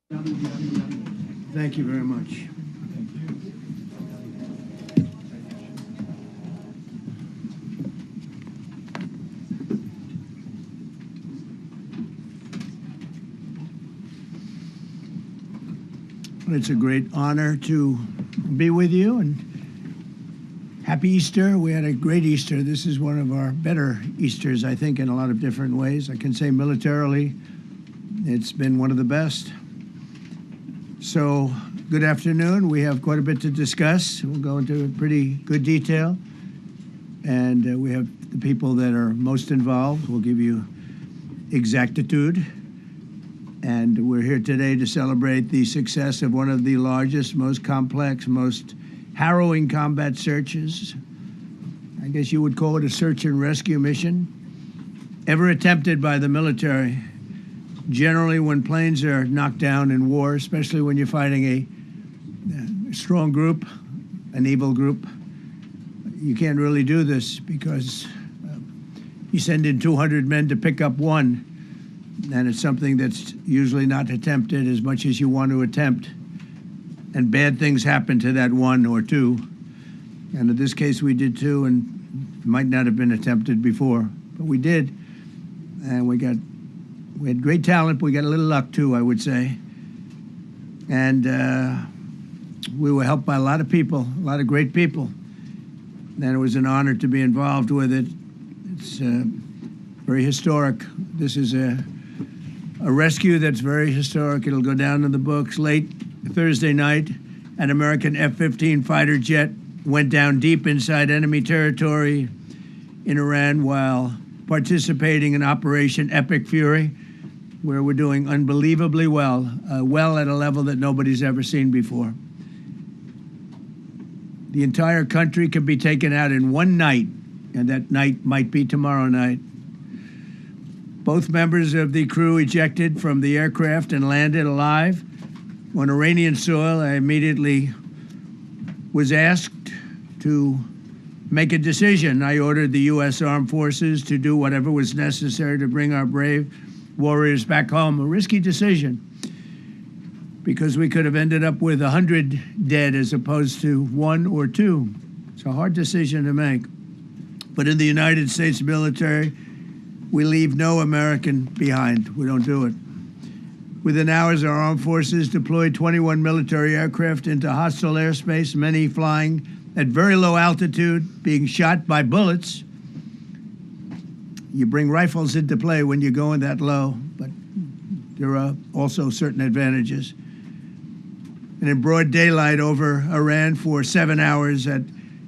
Thank you very much. It's a great honor to be with you, and happy Easter. We had a great Easter. This is one of our better Easters, I think, in a lot of different ways. I can say militarily, it's been one of the best. So, good afternoon. We have quite a bit to discuss. We'll go into pretty good detail. And we have the people that are most involved. We'll give you exactitude. And we're here today to celebrate the success of one of the largest, most complex, most harrowing combat searches. I guess you would call it a search and rescue mission ever attempted by the military. Generally, when planes are knocked down in war, especially when you're fighting a strong group, an evil group, you can't really do this because you send in 200 men to pick up one, and it's something that's usually not attempted as much as you want to attempt. And bad things happen to that one or two. And in this case, we did two, and it might not have been attempted before, but we did. And we had great talent, but we got a little luck too, I would say. And we were helped by a lot of people, a lot of great people. And it was an honor to be involved with it. It's very historic. This is a rescue that's very historic. It'll go down in the books. Late Thursday night, an American F-15 fighter jet went down deep inside enemy territory in Iran while participating in Operation Epic Fury, where we're doing unbelievably well, well at a level that nobody's ever seen before. The entire country can be taken out in one night, and that night might be tomorrow night. Both members of the crew ejected from the aircraft and landed alive. On Iranian soil, I immediately was asked to make a decision. I ordered the U.S. Armed Forces to do whatever was necessary to bring our brave warriors back home. A risky decision, because we could have ended up with 100 dead as opposed to one or two. It's a hard decision to make. But in the United States military, we leave no American behind. We don't do it. Within hours, our armed forces deployed 21 military aircraft into hostile airspace, many flying at very low altitude, being shot by bullets. You bring rifles into play when you go in that low, but there are also certain advantages. And in broad daylight over Iran for 7 hours, at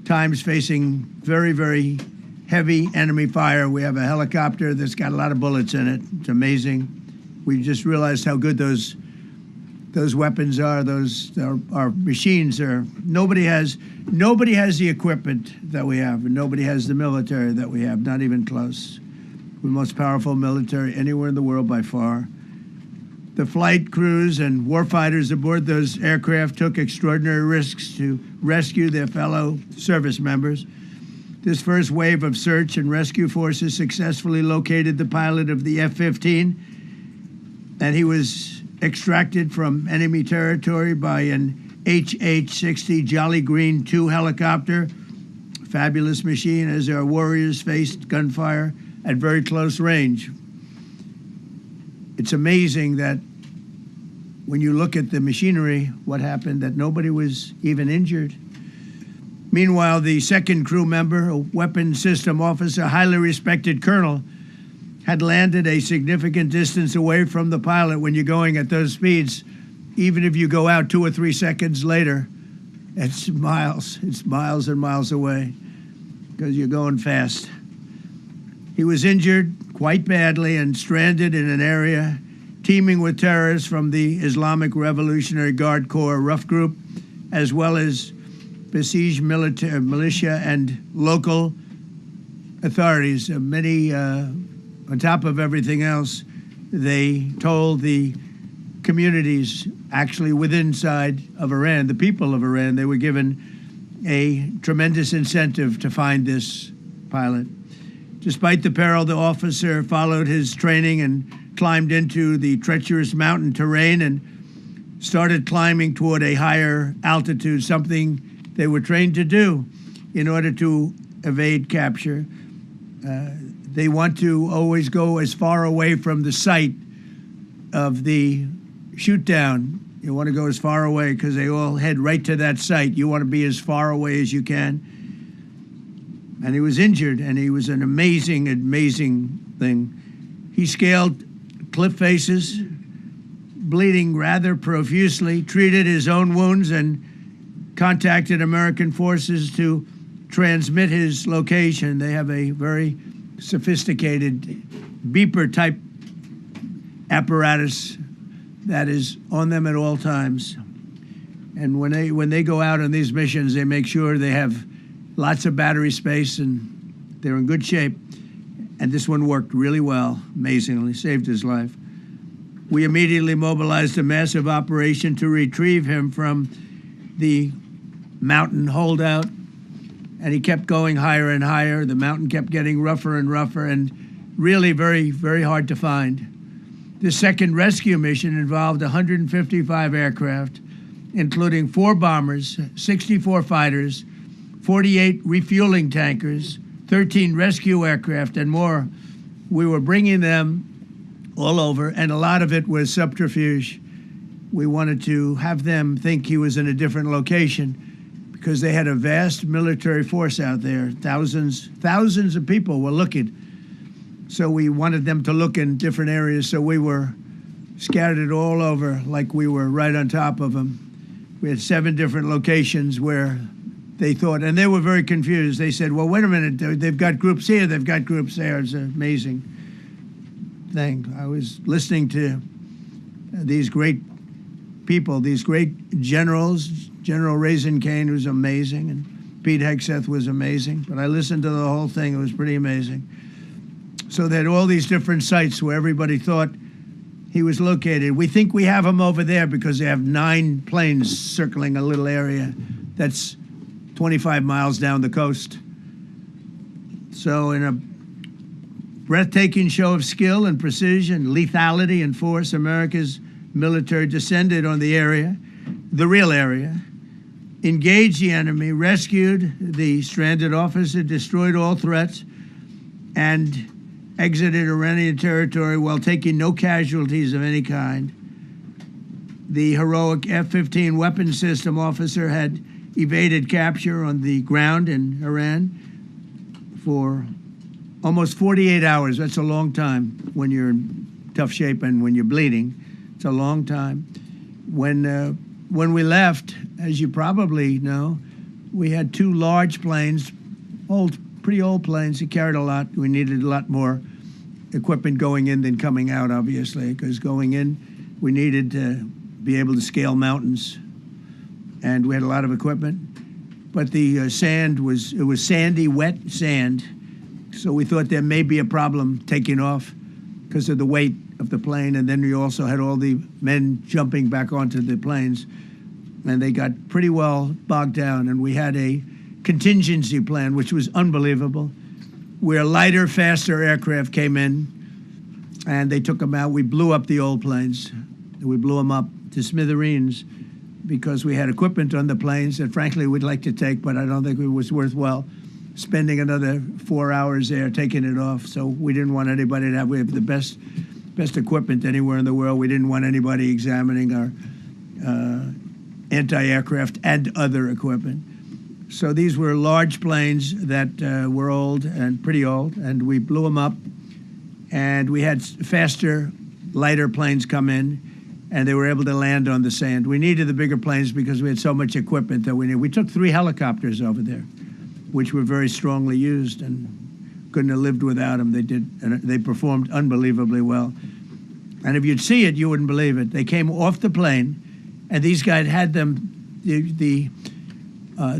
times facing very, very heavy enemy fire. We have a helicopter that's got a lot of bullets in it. It's amazing. We just realized how good those weapons are. Our machines are. Nobody has the equipment that we have, and nobody has the military that we have. Not even close. We're the most powerful military anywhere in the world by far. The flight crews and warfighters aboard those aircraft took extraordinary risks to rescue their fellow service members. This first wave of search and rescue forces successfully located the pilot of the F-15, and he was extracted from enemy territory by an HH-60 Jolly Green II helicopter. Fabulous machine as our warriors faced gunfire at very close range. It's amazing that when you look at the machinery, what happened, that nobody was even injured. Meanwhile, the second crew member, a weapons system officer, highly respected colonel, had landed a significant distance away from the pilot. When you're going at those speeds, even if you go out 2 or 3 seconds later, it's miles and miles away because you're going fast. He was injured quite badly and stranded in an area teeming with terrorists from the Islamic Revolutionary Guard Corps rough group, as well as besieged militia and local authorities. Many, on top of everything else, they told the communities actually within inside of Iran, the people of Iran, they were given a tremendous incentive to find this pilot. Despite the peril, the officer followed his training and climbed into the treacherous mountain terrain and started climbing toward a higher altitude, something they were trained to do in order to evade capture. They want to always go as far away from the site of the shoot down. You want to go as far away because they all head right to that site. You want to be as far away as you can. And he was injured, and he was an amazing, amazing thing. He scaled cliff faces, bleeding rather profusely, treated his own wounds, and contacted American forces to transmit his location. They have a very sophisticated beeper-type apparatus that is on them at all times. And when they go out on these missions, they make sure they have lots of battery space and they're in good shape. And this one worked really well, amazingly, saved his life. We immediately mobilized a massive operation to retrieve him from the mountain holdout, and he kept going higher and higher. The mountain kept getting rougher and rougher, and really very, very hard to find. The second rescue mission involved 155 aircraft, including 4 bombers, 64 fighters, 48 refueling tankers, 13 rescue aircraft, and more. We were bringing them all over, and a lot of it was subterfuge. We wanted to have them think he was in a different location because they had a vast military force out there. Thousands of people were looking. So we wanted them to look in different areas, so we were scattered all over like we were right on top of them. We had 7 different locations where they thought, and they were very confused. They said, well, wait a minute, they've got groups here, they've got groups there. It's an amazing thing. I was listening to these great people, these great generals. General Raisin Kane was amazing, and Pete Hegseth was amazing. But I listened to the whole thing. It was pretty amazing. So they had all these different sites where everybody thought he was located. We think we have him over there because they have 9 planes circling a little area that's 25 miles down the coast. So in a breathtaking show of skill and precision, lethality and force, America's military descended on the area, the real area, engaged the enemy, rescued the stranded officer, destroyed all threats, and exited Iranian territory while taking no casualties of any kind. The heroic F-15 weapon system officer had evaded capture on the ground in Iran for almost 48 hours. That's a long time when you're in tough shape and when you're bleeding. It's a long time. When we left, as you probably know, we had 2 large planes, pretty old planes that carried a lot. We needed a lot more equipment going in than coming out, obviously, because going in, we needed to be able to scale mountains, and we had a lot of equipment. But the sand was sandy, wet sand, so we thought there may be a problem taking off because of the weight of the plane, and then we also had all the men jumping back onto the planes, and they got pretty well bogged down, and we had a contingency plan, which was unbelievable, where lighter, faster aircraft came in, and they took them out. We blew up the old planes. We blew them up to smithereens because we had equipment on the planes that, frankly, we'd like to take, but I don't think it was worthwhile spending another 4 hours there taking it off. So we didn't want anybody to have, we have the best equipment anywhere in the world. We didn't want anybody examining our anti-aircraft and other equipment. So these were large planes that were old and pretty old, and we blew them up, and we had faster, lighter planes come in, and they were able to land on the sand. We needed the bigger planes because we had so much equipment that we needed. We took 3 helicopters over there, which were very strongly used and couldn't have lived without them. They performed unbelievably well. And if you'd see it, you wouldn't believe it. They came off the plane, and these guys had them, the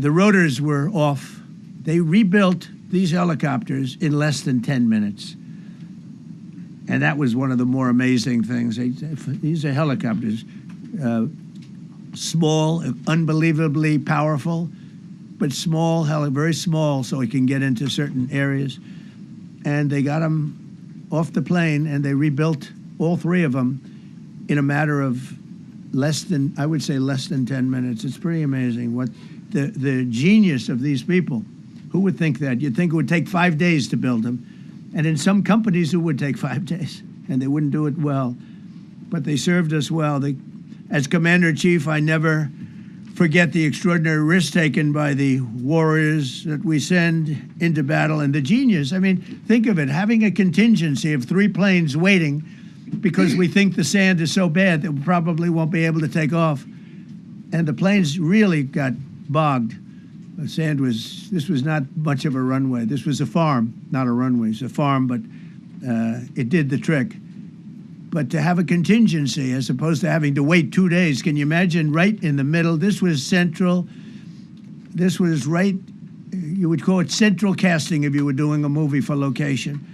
rotors were off. They rebuilt these helicopters in less than 10 minutes. And that was one of the more amazing things. These are helicopters, small, unbelievably powerful, but small, very small, so it can get into certain areas. And they got them off the plane, and they rebuilt all 3 of them in a matter of I would say less than 10 minutes. It's pretty amazing what the genius of these people. Who would think that? You'd think it would take 5 days to build them. And in some companies, it would take 5 days, and they wouldn't do it well. But they served us well. As Commander-in-Chief, I never forget the extraordinary risk taken by the warriors that we send into battle, and the genius. I mean, think of it, having a contingency of 3 planes waiting because we think the sand is so bad that we probably won't be able to take off. And the planes really got bogged. This was not much of a runway. This was a farm, not a runway. It's a farm, but it did the trick. But to have a contingency as opposed to having to wait 2 days, can you imagine, right in the middle? This was central. This was right, you would call it central casting if you were doing a movie for location.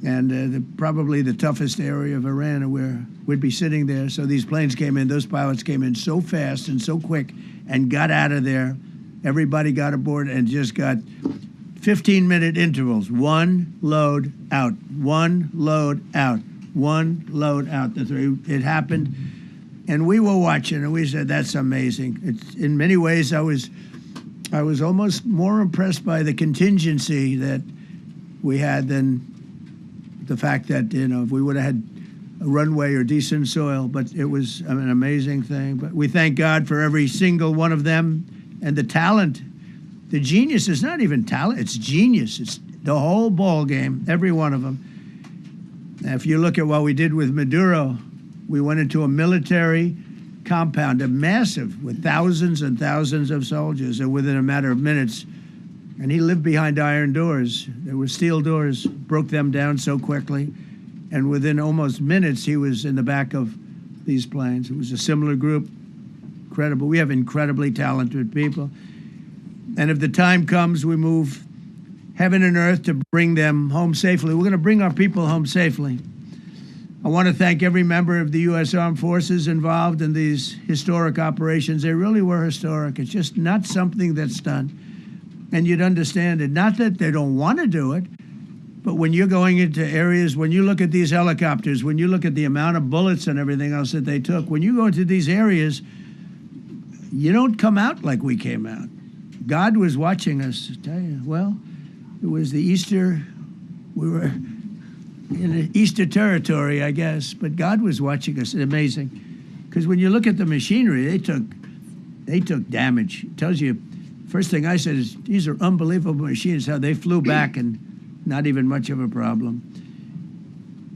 And probably the toughest area of Iran where we'd be sitting there. So these planes came in, those pilots came in so fast and so quick and got out of there. Everybody got aboard and just got 15-minute intervals. One load out, one load out, one load out. It happened, and we were watching, and we said, "That's amazing." In many ways, I was almost more impressed by the contingency that we had than the fact that if we would have had a runway or decent soil. But it was an amazing thing. But we thank God for every single one of them. And the talent, the genius is not even talent, it's genius. It's the whole ball game, every one of them. If you look at what we did with Maduro, we went into a military compound, a massive, with thousands and thousands of soldiers, and within a matter of minutes, and he lived behind iron doors. There were steel doors, broke them down so quickly, and within almost minutes, he was in the back of these planes. It was a similar group. Incredible. We have incredibly talented people. And if the time comes, we move heaven and earth to bring them home safely. We're going to bring our people home safely. I want to thank every member of the U.S. Armed Forces involved in these historic operations. They really were historic. It's just not something that's done. And you'd understand it. Not that they don't want to do it, but when you're going into areas, when you look at these helicopters, when you look at the amount of bullets and everything else that they took, when you go into these areas, you don't come out like we came out. God was watching us. I tell you, well, it was the Easter, we were in Easter territory, I guess, but God was watching us. It's amazing. Because when you look at the machinery, they took damage. It tells you, first thing I said is, these are unbelievable machines, how they flew back and not even much of a problem.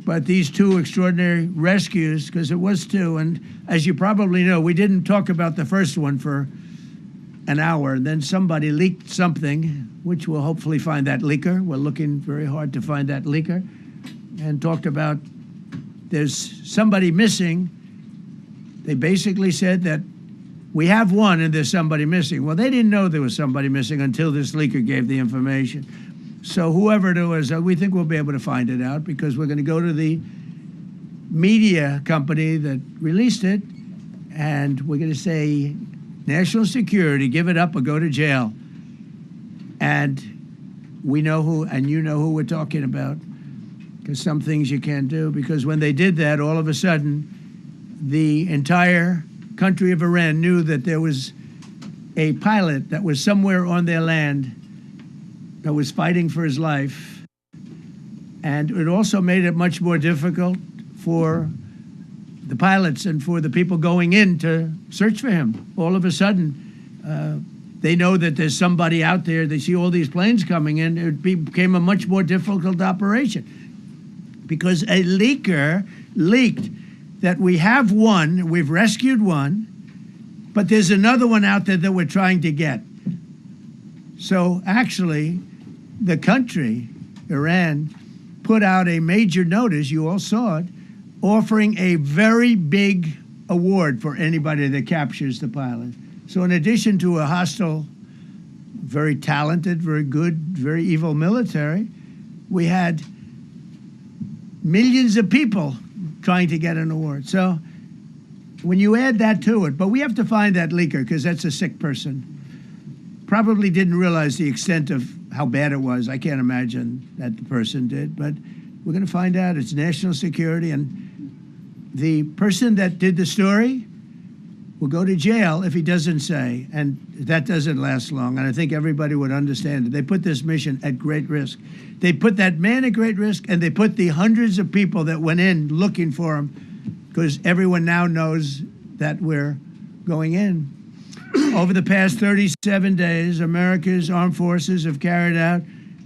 But these 2 extraordinary rescues, because it was 2, and as you probably know, we didn't talk about the first one for an hour. Then somebody leaked something, which we'll hopefully find that leaker. We're looking very hard to find that leaker. And talked about there's somebody missing. They basically said that we have one and there's somebody missing. Well, they didn't know there was somebody missing until this leaker gave the information. So whoever it was, we think we'll be able to find it out because we're going to go to the media company that released it, and we're going to say, national security, give it up or go to jail. And we know who, and you know who we're talking about, because some things you can't do. Because when they did that, all of a sudden, the entire country of Iran knew that there was a pilot that was somewhere on their land that was fighting for his life. And it also made it much more difficult for the pilots and for the people going in to search for him. All of a sudden, they know that there's somebody out there. They see all these planes coming in. It became a much more difficult operation because a leaker leaked that we have one, we've rescued one, but there's another one out there that we're trying to get. So actually, the country, Iran, put out a major notice, you all saw it, offering a very big award for anybody that captures the pilot. So in addition to a hostile, very talented, very good, very evil military, we had millions of people trying to get an award. So when you add that to it, but we have to find that leaker because that's a sick person. Probably didn't realize the extent of how bad it was. I can't imagine that the person did, but we're going to find out. It's national security, and the person that did the story will go to jail if he doesn't say, and that doesn't last long, and I think everybody would understand it. They put this mission at great risk. They put that man at great risk, and they put the hundreds of people that went in looking for him, because everyone now knows that we're going in. Over the past 37 days, America's armed forces have carried out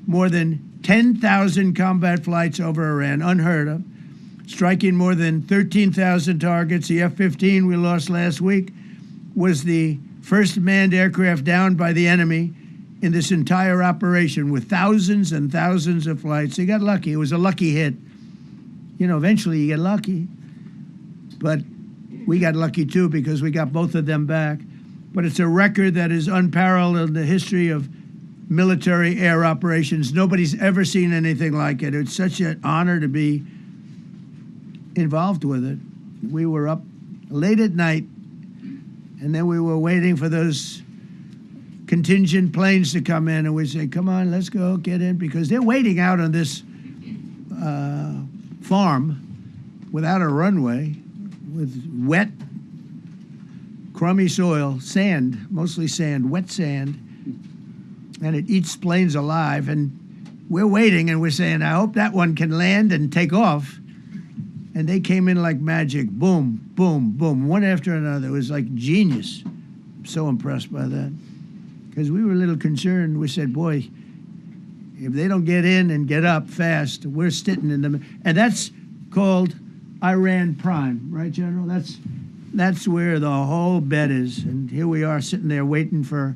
more than 10,000 combat flights over Iran, unheard of, striking more than 13,000 targets. The F-15 we lost last week was the first manned aircraft downed by the enemy in this entire operation, with thousands and thousands of flights. They got lucky. It was a lucky hit. You know, eventually you get lucky. But we got lucky too, because we got both of them back. But it's a record that is unparalleled in the history of military air operations. Nobody's ever seen anything like it. It's such an honor to be involved with it. We were up late at night, and then we were waiting for those contingent planes to come in, and we say, come on, let's go, get in, because they're waiting out on this farm without a runway, with wet, crummy soil, sand, mostly sand, wet sand, and it eats planes alive, and we're waiting, and we're saying, I hope that one can land and take off. And they came in like magic, boom, boom, boom, one after another. It was like genius. I'm so impressed by that. Because we were a little concerned. We said, boy, if they don't get in and get up fast, we're sitting in them. And that's called Iran Prime, right, General? That's where the whole bet is. And here we are sitting there waiting for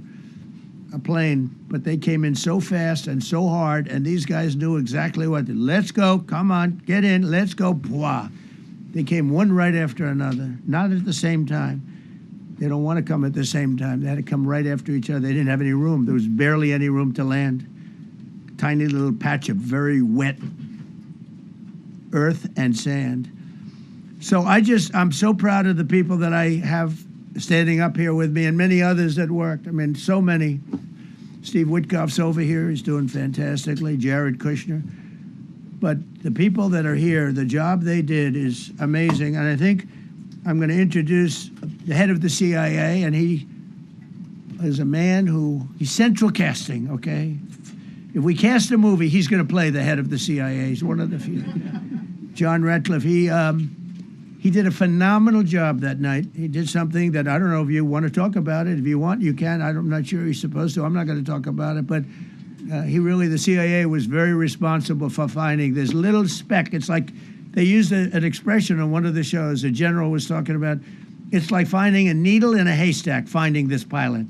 a plane, but they came in so fast and so hard, and these guys knew exactly what to do. Let's go, come on, get in, let's go, blah. They came one right after another, not at the same time. They don't want to come at the same time. They had to come right after each other. They didn't have any room. There was barely any room to land. Tiny little patch of very wet earth and sand. So I'm so proud of the people that I have standing up here with me, and many others that worked. I mean, so many. Steve Witkoff's over here. He's doing fantastically. Jared Kushner. But the people that are here, the job they did is amazing. And I think I'm going to introduce the head of the CIA, and he is a man he's central casting, okay? If we cast a movie, he's going to play the head of the CIA. He's one of the few. John Ratcliffe, he did a phenomenal job that night. He did something that I don't know if you want to talk about it. If you want, you can. I'm not sure he's supposed to. I'm not going to talk about it. But the CIA was very responsible for finding this little speck. It's like they used an expression on one of the shows. A general was talking about, it's like finding a needle in a haystack, finding this pilot.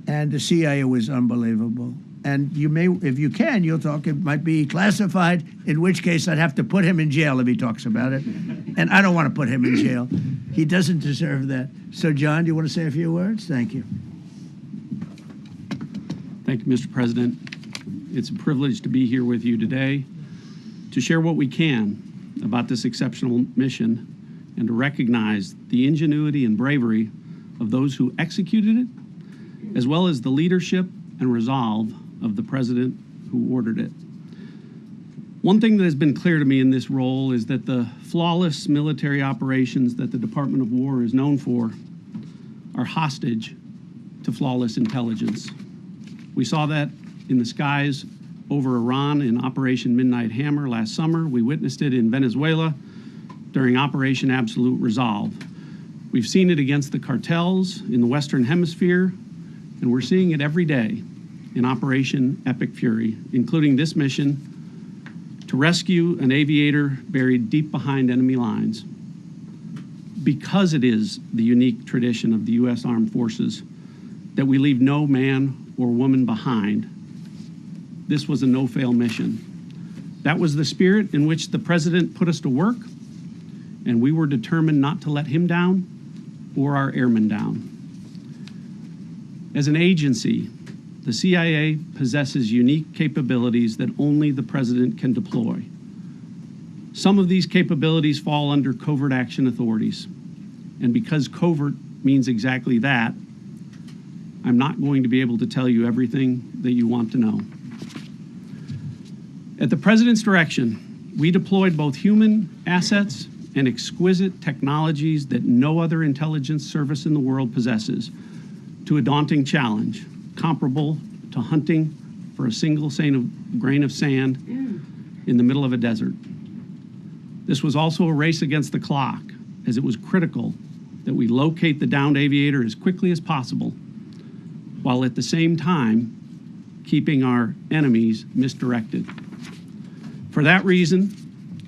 And the CIA was unbelievable. And you may, if you can, you'll talk. It might be classified, in which case I'd have to put him in jail if he talks about it. And I don't want to put him in jail. He doesn't deserve that. So, John, do you want to say a few words? Thank you. Thank you, Mr. President. It's a privilege to be here with you today to share what we can about this exceptional mission and to recognize the ingenuity and bravery of those who executed it, as well as the leadership and resolve of the president who ordered it. One thing that has been clear to me in this role is that the flawless military operations that the Department of War is known for are hostage to flawless intelligence. We saw that in the skies over Iran in Operation Midnight Hammer last summer. We witnessed it in Venezuela during Operation Absolute Resolve. We've seen it against the cartels in the Western Hemisphere, and we're seeing it every day in Operation Epic Fury, including this mission to rescue an aviator buried deep behind enemy lines. Because it is the unique tradition of the U.S. Armed Forces that we leave no man or woman behind, this was a no-fail mission. That was the spirit in which the president put us to work, and we were determined not to let him down or our airmen down. As an agency, the CIA possesses unique capabilities that only the president can deploy. Some of these capabilities fall under covert action authorities. And because covert means exactly that, I'm not going to be able to tell you everything that you want to know. At the president's direction, we deployed both human assets and exquisite technologies that no other intelligence service in the world possesses to a daunting challenge, comparable to hunting for a single grain of sand in the middle of a desert. This was also a race against the clock, as it was critical that we locate the downed aviator as quickly as possible, while at the same time keeping our enemies misdirected. For that reason,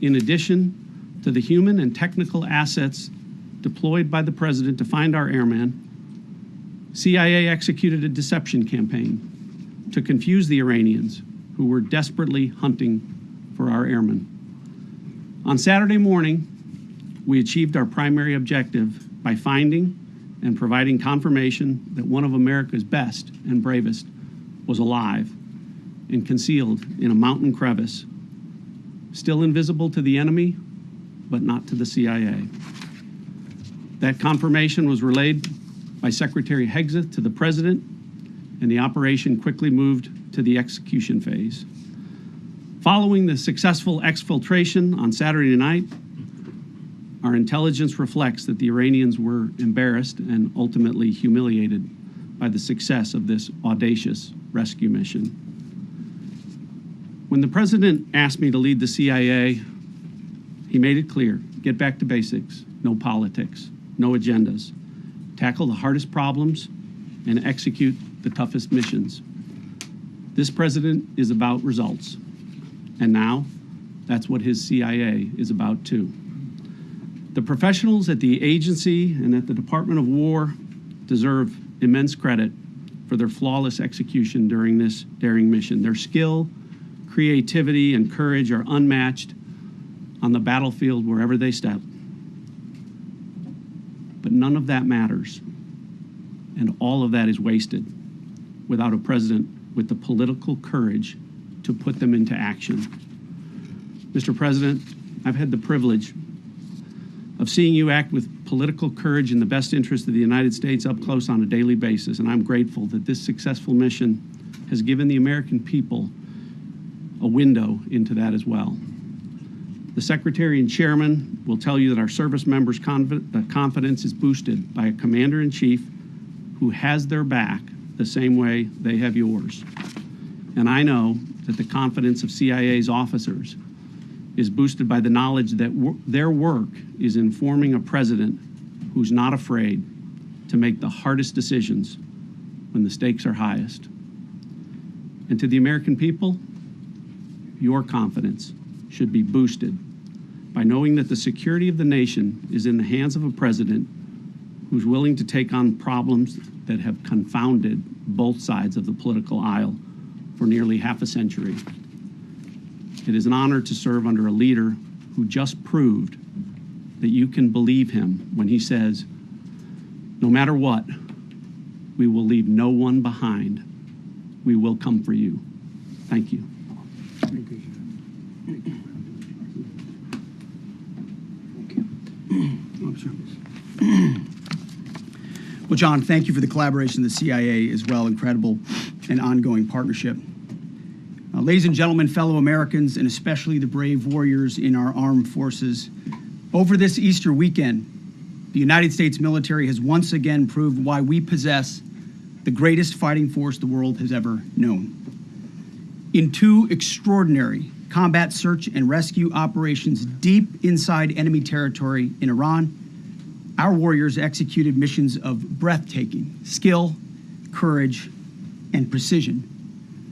in addition to the human and technical assets deployed by the President to find our airmen, CIA executed a deception campaign to confuse the Iranians who were desperately hunting for our airmen. On Saturday morning, we achieved our primary objective by finding and providing confirmation that one of America's best and bravest was alive and concealed in a mountain crevice, still invisible to the enemy, but not to the CIA. That confirmation was relayed by Secretary Hegseth to the President, and the operation quickly moved to the execution phase. Following the successful exfiltration on Saturday night, our intelligence reflects that the Iranians were embarrassed and ultimately humiliated by the success of this audacious rescue mission. When the President asked me to lead the CIA, he made it clear: get back to basics, no politics, no agendas, tackle the hardest problems, and execute the toughest missions. This President is about results, and now that's what his CIA is about too. The professionals at the agency and at the Department of War deserve immense credit for their flawless execution during this daring mission. Their skill, creativity, and courage are unmatched on the battlefield wherever they step. But none of that matters, and all of that is wasted without a president with the political courage to put them into action. Mr. President, I've had the privilege of seeing you act with political courage in the best interest of the United States up close on a daily basis, and I'm grateful that this successful mission has given the American people a window into that as well. The Secretary and Chairman will tell you that our service members' confidence is boosted by a Commander-in-Chief who has their back the same way they have yours. And I know that the confidence of CIA's officers is boosted by the knowledge that their work is informing a president who's not afraid to make the hardest decisions when the stakes are highest. And to the American people, your confidence should be boosted by knowing that the security of the nation is in the hands of a president who's willing to take on problems that have confounded both sides of the political aisle for nearly half a century. It is an honor to serve under a leader who just proved that you can believe him when he says, no matter what, we will leave no one behind. We will come for you. Thank you. Thank you. Well, John, thank you for the collaboration with the CIA as well. Incredible and ongoing partnership. Ladies and gentlemen, fellow Americans, and especially the brave warriors in our armed forces, over this Easter weekend, the United States military has once again proved why we possess the greatest fighting force the world has ever known. In two extraordinary combat search and rescue operations deep inside enemy territory in Iran, our warriors executed missions of breathtaking skill, courage, and precision.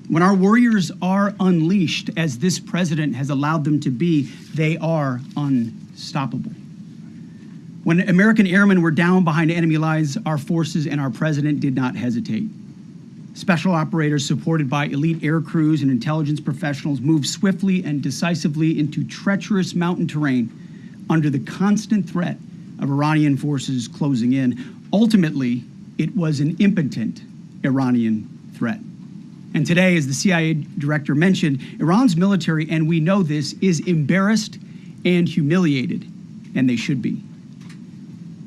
When our warriors are unleashed, as this president has allowed them to be, they are unstoppable. When American airmen were down behind enemy lines, our forces and our president did not hesitate. Special operators supported by elite air crews and intelligence professionals moved swiftly and decisively into treacherous mountain terrain under the constant threat of Iranian forces closing in. Ultimately, it was an impotent Iranian threat. And today, as the CIA director mentioned, Iran's military, and we know this, is embarrassed and humiliated, and they should be.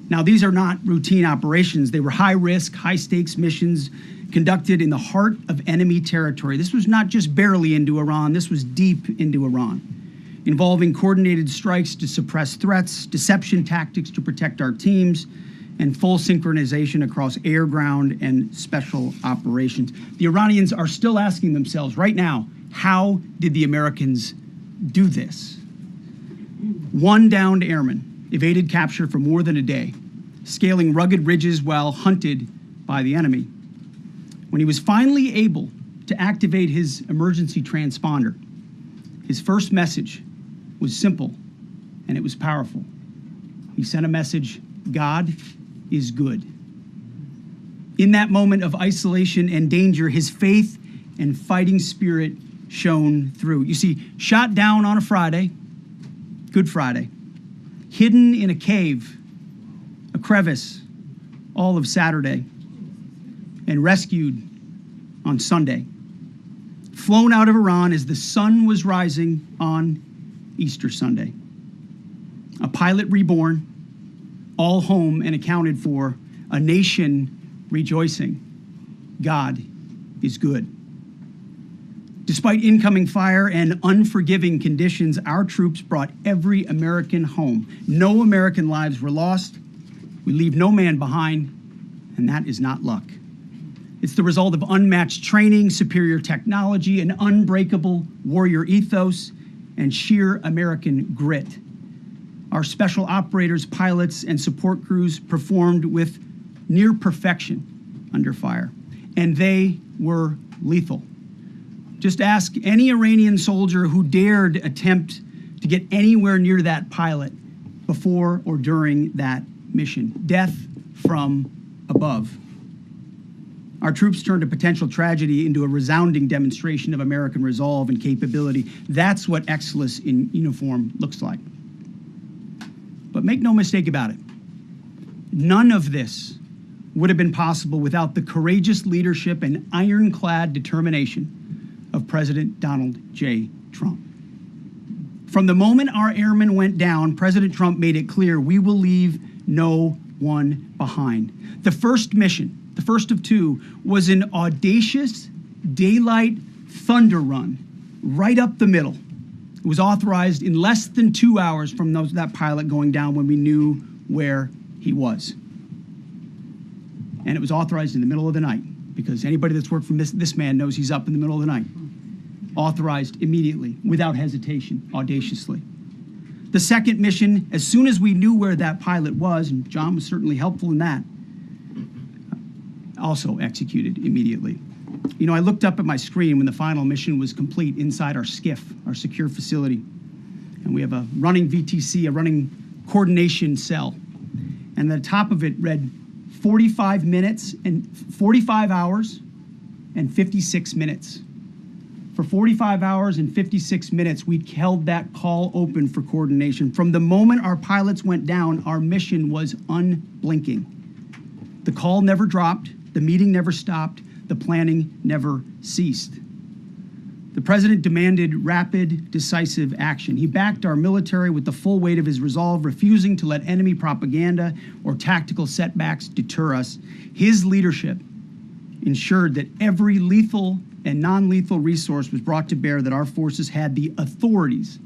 Now, these are not routine operations. They were high-risk, high-stakes missions conducted in the heart of enemy territory. This was not just barely into Iran. This was deep into Iran. involving coordinated strikes to suppress threats, deception tactics to protect our teams, and full synchronization across air, ground, and special operations. The Iranians are still asking themselves right now, how did the Americans do this? One downed airman evaded capture for more than a day, scaling rugged ridges while hunted by the enemy. When he was finally able to activate his emergency transponder, his first message was simple, and it was powerful. He sent a message, God is good. In that moment of isolation and danger, his faith and fighting spirit shone through. You see, shot down on a Friday, Good Friday, hidden in a cave, a crevice, all of Saturday, and rescued on Sunday. Flown out of Iran as the sun was rising on Easter Sunday. A pilot reborn, all home and accounted for, a nation rejoicing. God is good. Despite incoming fire and unforgiving conditions, our troops brought every American home. No American lives were lost. We leave no man behind, and that is not luck. It's the result of unmatched training, superior technology, an unbreakable warrior ethos, and sheer American grit. Our special operators, pilots, and support crews performed with near perfection under fire, and they were lethal. Just ask any Iranian soldier who dared attempt to get anywhere near that pilot before or during that mission. Death from above. Our troops turned a potential tragedy into a resounding demonstration of American resolve and capability. That's what excellence in uniform looks like. But make no mistake about it, none of this would have been possible without the courageous leadership and ironclad determination of President Donald J. Trump. From the moment our airmen went down, President Trump made it clear we will leave no one behind. The first mission, the first of two, was an audacious daylight thunder run right up the middle. It was authorized in less than 2 hours from that pilot going down when we knew where he was. And it was authorized in the middle of the night, because anybody that's worked for this man knows he's up in the middle of the night. Authorized immediately, without hesitation, audaciously. The second mission, as soon as we knew where that pilot was, and John was certainly helpful in that, also executed immediately. You know, I looked up at my screen when the final mission was complete inside our SCIF, our secure facility. And we have a running VTC, a running coordination cell. And the top of it read 45 minutes and 45 hours and 56 minutes. For 45 hours and 56 minutes, we held that call open for coordination. From the moment our pilots went down, our mission was unblinking. The call never dropped, the meeting never stopped, the planning never ceased. The president demanded rapid, decisive action. He backed our military with the full weight of his resolve, refusing to let enemy propaganda or tactical setbacks deter us. His leadership ensured that every lethal and non-lethal resource was brought to bear, that our forces had the authorities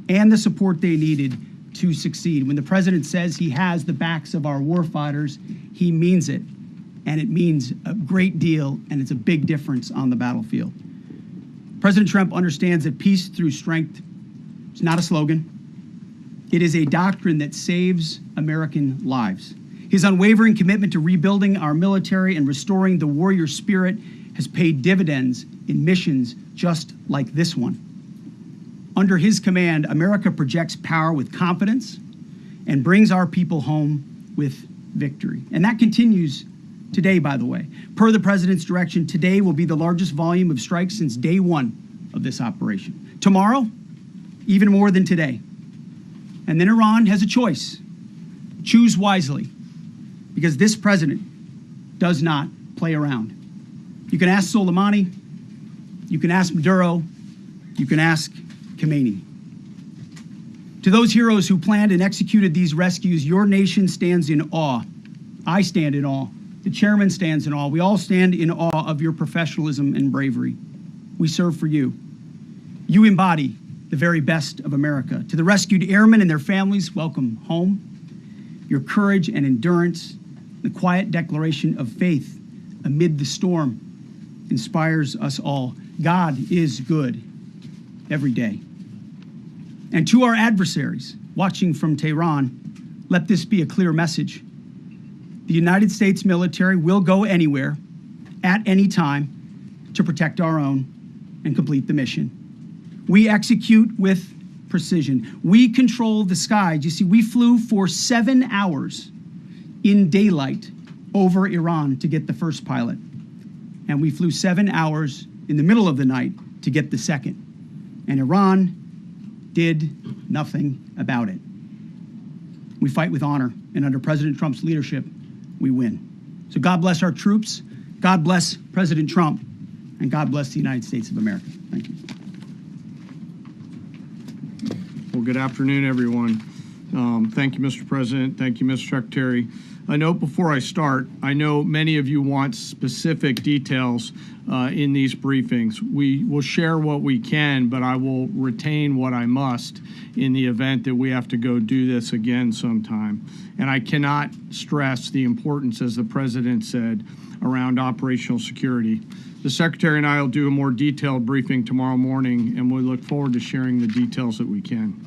and the support they needed to succeed. When the president says he has the backs of our warfighters, he means it. And it means a great deal, and it's a big difference on the battlefield. President Trump understands that peace through strength is not a slogan. It is a doctrine that saves American lives. His unwavering commitment to rebuilding our military and restoring the warrior spirit has paid dividends in missions just like this one. Under his command, America projects power with confidence and brings our people home with victory. And that continues today, by the way. Per the president's direction, today will be the largest volume of strikes since day one of this operation. Tomorrow, even more than today. And then Iran has a choice. Choose wisely, because this president does not play around. You can ask Soleimani, you can ask Maduro, you can ask Khomeini. To those heroes who planned and executed these rescues, your nation stands in awe. I stand in awe. The chairman stands in awe. We all stand in awe of your professionalism and bravery. We serve for you. You embody the the very best of America. To the rescued airmen and their families, welcome home. Your courage and endurance, the quiet declaration of faith amid the storm inspires us all. God is good every day. And to our adversaries watching from Tehran, let this be a clear message. The United States military will go anywhere, at any time, to protect our own and complete the mission. We execute with precision. We control the skies. You see, we flew for 7 hours in daylight over Iran to get the first pilot. And we flew 7 hours in the middle of the night to get the second. And Iran did nothing about it. We fight with honor, and under President Trump's leadership, we win. So God bless our troops, God bless President Trump, and God bless the United States of America. Thank you. Well, good afternoon, everyone. Thank you, Mr. President. Thank you, Mr. Secretary. A note before I start, I know many of you want specific details in these briefings. We will share what we can, but I will retain what I must in the event that we have to go do this again sometime. And I cannot stress the importance, as the President said, around operational security. The Secretary and I will do a more detailed briefing tomorrow morning, and we look forward to sharing the details that we can.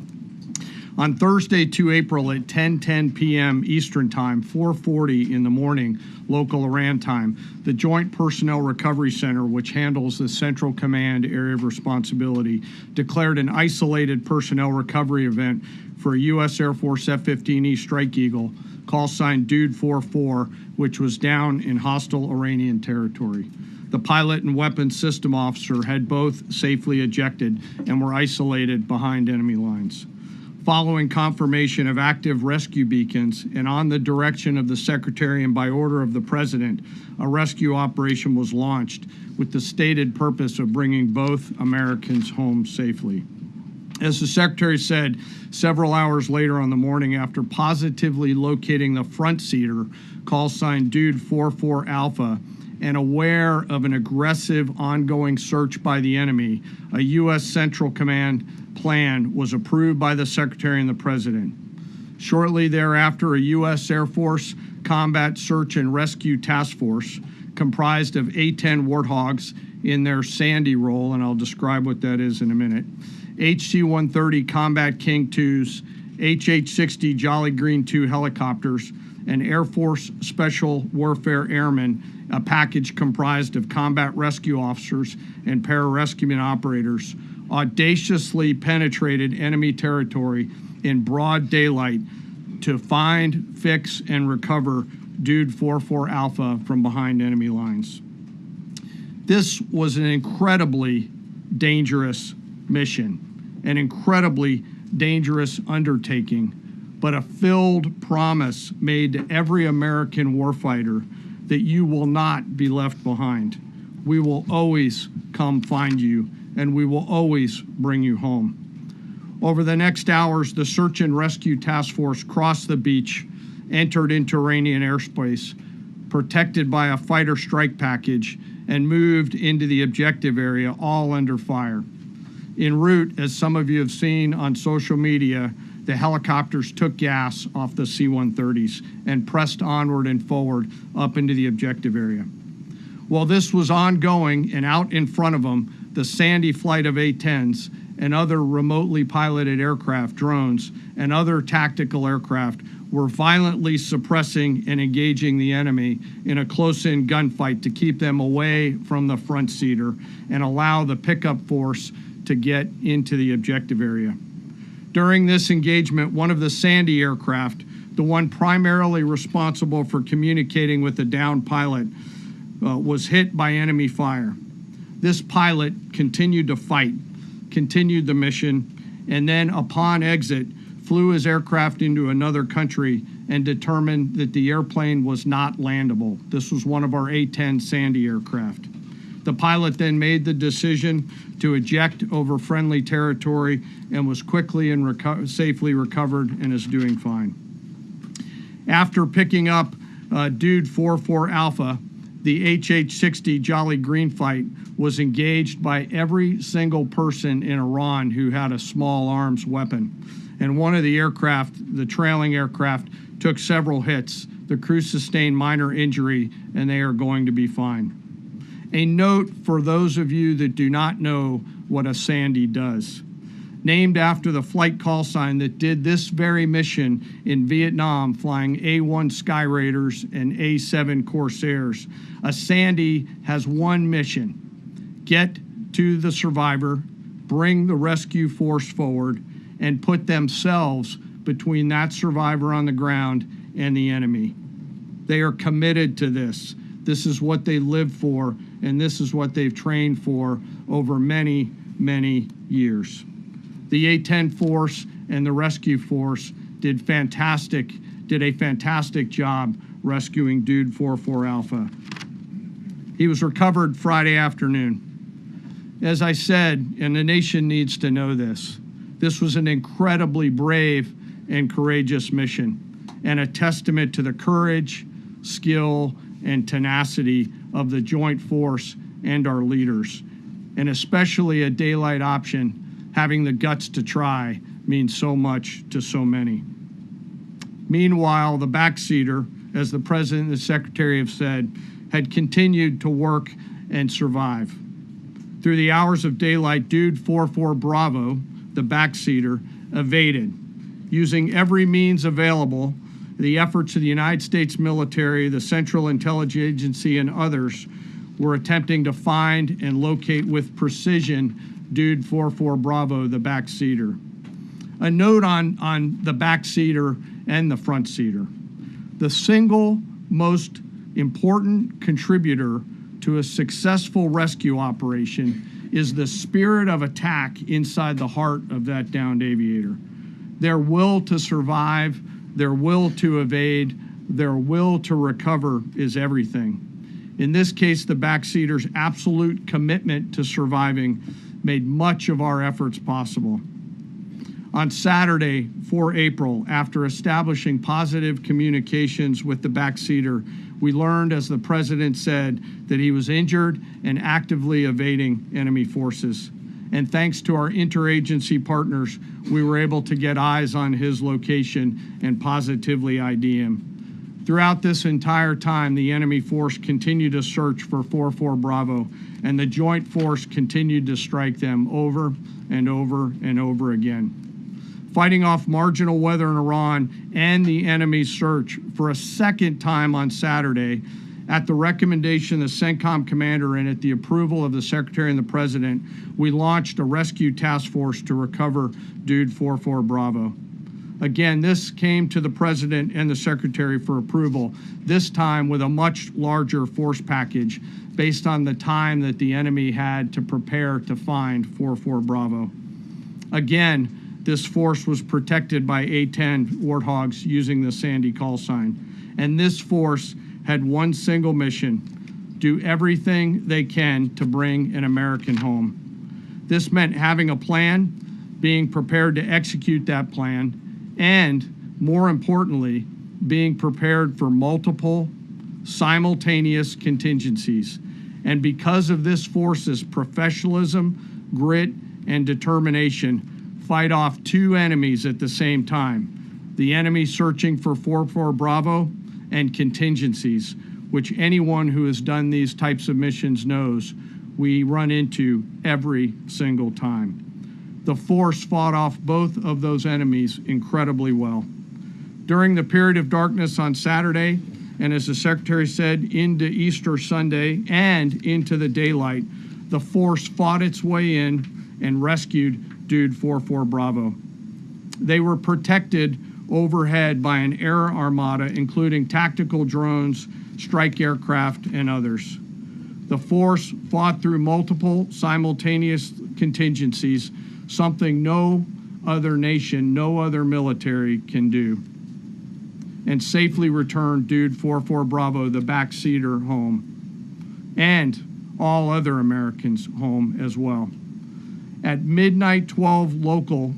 On Thursday, 2 April at 10:10 p.m. Eastern Time, 4:40 in the morning, local Iran time, the Joint Personnel Recovery Center, which handles the Central Command area of responsibility, declared an isolated personnel recovery event for a U.S. Air Force F-15E Strike Eagle, call sign Dude 44, which was down in hostile Iranian territory. The pilot and weapons system officer had both safely ejected and were isolated behind enemy lines. Following confirmation of active rescue beacons and on the direction of the Secretary and by order of the President, a rescue operation was launched with the stated purpose of bringing both Americans home safely. As the Secretary said, several hours later on the morning after positively locating the front seater, call sign Dude 44 Alpha, and aware of an aggressive ongoing search by the enemy, a U.S. Central Command plan was approved by the Secretary and the President. Shortly thereafter, a U.S. Air Force Combat Search and Rescue Task Force comprised of A-10 Warthogs in their Sandy role, and I'll describe what that is in a minute, HC-130 Combat King 2s, HH-60 Jolly Green 2 helicopters, and Air Force Special Warfare Airmen, a package comprised of combat rescue officers and pararescueman operators, audaciously penetrated enemy territory in broad daylight to find, fix, and recover Dude 44 Alpha from behind enemy lines. This was an incredibly dangerous mission, an incredibly dangerous undertaking, but a filled promise made to every American warfighter that you will not be left behind. We will always come find you, and we will always bring you home. Over the next hours, the Search and Rescue Task Force crossed the beach, entered into Iranian airspace, protected by a fighter strike package, and moved into the objective area, all under fire. En route, as some of you have seen on social media, the helicopters took gas off the C-130s and pressed onward and forward up into the objective area. While this was ongoing and out in front of them, the Sandy flight of A-10s and other remotely piloted aircraft, drones, and other tactical aircraft were violently suppressing and engaging the enemy in a close-in gunfight to keep them away from the front seater and allow the pickup force to get into the objective area. During this engagement, one of the Sandy aircraft, the one primarily responsible for communicating with the downed pilot, was hit by enemy fire. This pilot continued to fight, continued the mission, and then upon exit, flew his aircraft into another country and determined that the airplane was not landable. This was one of our A-10 Sandy aircraft. The pilot then made the decision to eject over friendly territory and was quickly and safely recovered and is doing fine. After picking up Dude 44 Alpha, the HH-60 Jolly Green fight was engaged by every single person in Iran who had a small arms weapon. And one of the aircraft, the trailing aircraft, took several hits. The crew sustained minor injury, and they are going to be fine. A note for those of you that do not know what a Sandy does. Named after the flight call sign that did this very mission in Vietnam, flying A-1 Sky Raiders and A-7 Corsairs, a Sandy has one mission: get to the survivor, bring the rescue force forward, and put themselves between that survivor on the ground and the enemy. They are committed to this. This is what they live for, and this is what they've trained for over many, many years. The A-10 force and the rescue force did a fantastic job rescuing Dude 44 Alpha. He was recovered Friday afternoon. As I said, and the nation needs to know this was an incredibly brave and courageous mission, and a testament to the courage, skill, and tenacity of the joint force and our leaders. And especially a daylight option, having the guts to try, means so much to so many. Meanwhile, the backseater, as the President and the Secretary have said, had continued to work and survive. Through the hours of daylight, Dude 44 Bravo, the backseater, evaded. Using every means available, the efforts of the United States military, the Central Intelligence Agency, and others were attempting to find and locate with precision Dude 44 Bravo, the backseater. A note on the backseater and the front seater. The single most important contributor to a successful rescue operation is the spirit of attack inside the heart of that downed aviator. Their will to survive, their will to evade, their will to recover is everything. In this case, the backseater's absolute commitment to surviving made much of our efforts possible. On Saturday, 4 April, after establishing positive communications with the backseater, we learned, as the President said, that he was injured and actively evading enemy forces. And thanks to our interagency partners, we were able to get eyes on his location and positively ID him. Throughout this entire time, the enemy force continued to search for 44 Bravo, and the joint force continued to strike them over and over and over again. Fighting off marginal weather in Iran and the enemy's search for a second time on Saturday, at the recommendation of the CENTCOM commander and at the approval of the Secretary and the President, we launched a rescue task force to recover Dude 44 Bravo. Again, this came to the President and the Secretary for approval, this time with a much larger force package based on the time that the enemy had to prepare to find 44 Bravo. Again, this force was protected by A-10 Warthogs using the Sandy call sign. And this force had one single mission: do everything they can to bring an American home. This meant having a plan, being prepared to execute that plan, and, more importantly, being prepared for multiple, simultaneous contingencies. And because of this force's professionalism, grit, and determination, fight off two enemies at the same time: the enemy searching for 44 Bravo and contingencies, which anyone who has done these types of missions knows we run into every single time. The force fought off both of those enemies incredibly well. During the period of darkness on Saturday, and as the Secretary said, into Easter Sunday and into the daylight, the force fought its way in and rescued Dude 44 Bravo. They were protected overhead by an air armada, including tactical drones, strike aircraft, and others. The force fought through multiple simultaneous contingencies, something no other nation, no other military can do, and safely returned Dude 44 Bravo, the backseater, home, and all other Americans home as well. At midnight 12 local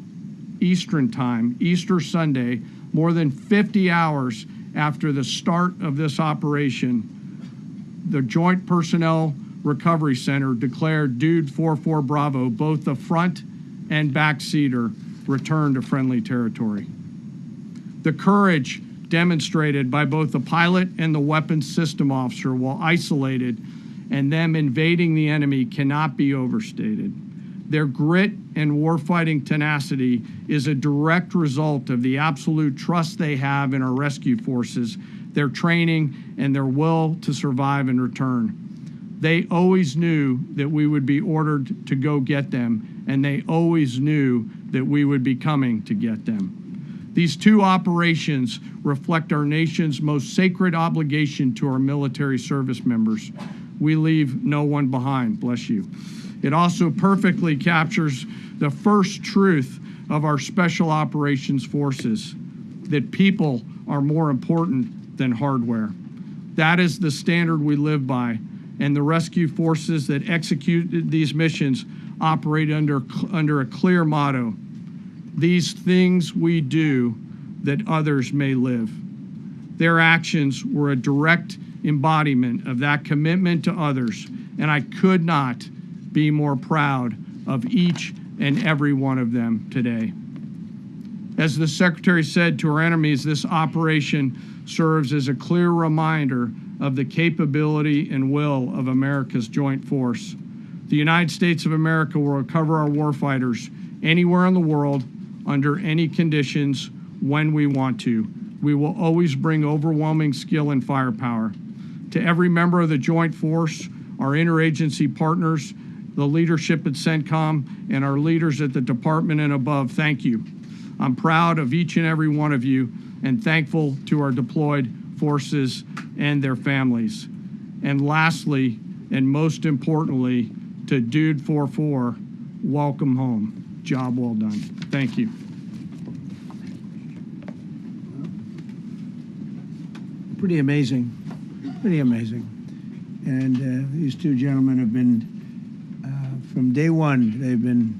Eastern time, Easter Sunday, more than 50 hours after the start of this operation, the Joint Personnel Recovery Center declared Dude 44 Bravo, both the front and back seater, returned to friendly territory. The courage demonstrated by both the pilot and the weapons system officer while isolated and them invading the enemy cannot be overstated. Their grit and warfighting tenacity is a direct result of the absolute trust they have in our rescue forces, their training, and their will to survive and return. They always knew that we would be ordered to go get them, and they always knew that we would be coming to get them. These two operations reflect our nation's most sacred obligation to our military service members. We leave no one behind, bless you. It also perfectly captures the first truth of our Special Operations Forces, that people are more important than hardware. That is the standard we live by, and the rescue forces that execute these missions operate under a clear motto: these things we do that others may live. Their actions were a direct embodiment of that commitment to others, and I could not be more proud of each and every one of them today. As the Secretary said to our enemies, this operation serves as a clear reminder of the capability and will of America's joint force. The United States of America will recover our warfighters anywhere in the world, under any conditions, when we want to. We will always bring overwhelming skill and firepower. To every member of the Joint Force, our interagency partners, the leadership at CENTCOM, and our leaders at the department and above, thank you. I'm proud of each and every one of you and thankful to our deployed forces and their families. And lastly, and most importantly, to Dude 44, welcome home. Job well done. Thank you. Pretty amazing, pretty amazing. And these two gentlemen have been, from day one, they've been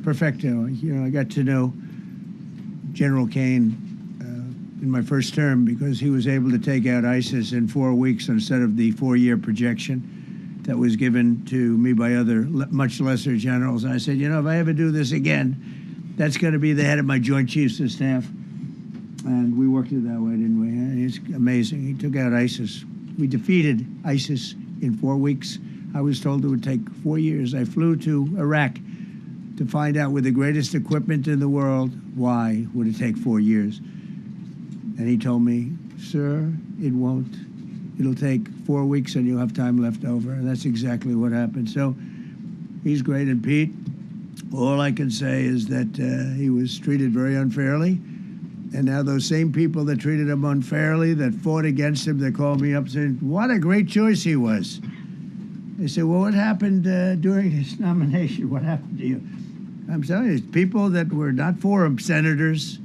perfecto. You know, I got to know General Kane in my first term because he was able to take out ISIS in 4 weeks instead of the 4-year projection that was given to me by other much lesser generals. And I said, you know, if I ever do this again, that's going to be the head of my Joint Chiefs of Staff. And we worked it that way, didn't we? And it's amazing. He took out ISIS. We defeated ISIS in 4 weeks. I was told it would take 4 years. I flew to Iraq to find out with the greatest equipment in the world, why would it take 4 years? And he told me, sir, it won't. It'll take 4 weeks and you'll have time left over. And that's exactly what happened. So he's great. And Pete, all I can say is that he was treated very unfairly. And now those same people that treated him unfairly, that fought against him, they called me up saying, what a great choice he was. They said, well, what happened during his nomination? What happened to you? I'm telling you, people that were not for him, senators,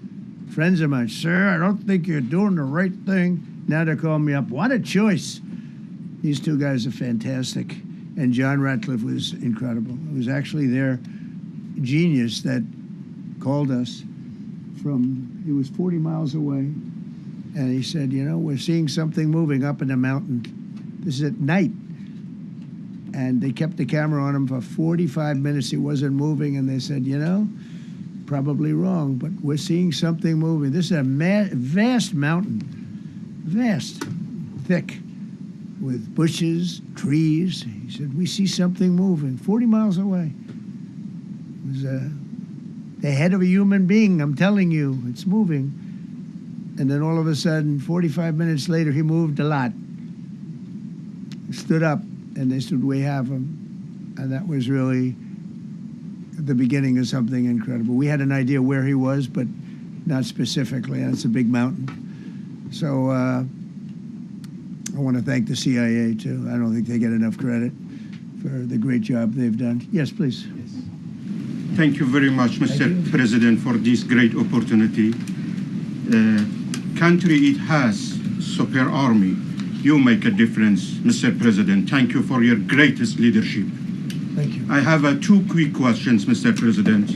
friends of mine, sir, I don't think you're doing the right thing. Now they're calling me up. What a choice. These two guys are fantastic. And John Ratcliffe was incredible. It was actually their genius that called us from, he was 40 miles away. And he said, you know, we're seeing something moving up in the mountain. This is at night. And they kept the camera on him for 45 minutes. He wasn't moving. And they said, you know, probably wrong, but we're seeing something moving. This is a vast mountain, vast, thick, with bushes, trees. He said, we see something moving 40 miles away. It was the head of a human being, I'm telling you, it's moving. And then all of a sudden, 45 minutes later, he moved a lot. He stood up, and they said, we have him. And that was really the beginning of something incredible. We had an idea where he was, but not specifically. That's a big mountain. So I want to thank the CIA, too. I don't think they get enough credit for the great job they've done. Yes, please. Yes. Thank you very much, Mr. President, for this great opportunity. Country, it has super army. You make a difference, Mr. President. Thank you for your greatest leadership. Thank you. I have 2 quick questions, Mr. President.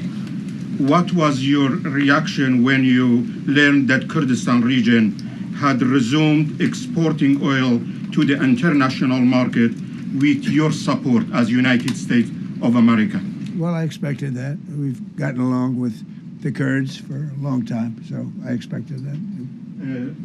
What was your reaction when you learned that Kurdistan region had resumed exporting oil to the international market with your support as United States of America? Well, I expected that. We've gotten along with the Kurds for a long time, so I expected that.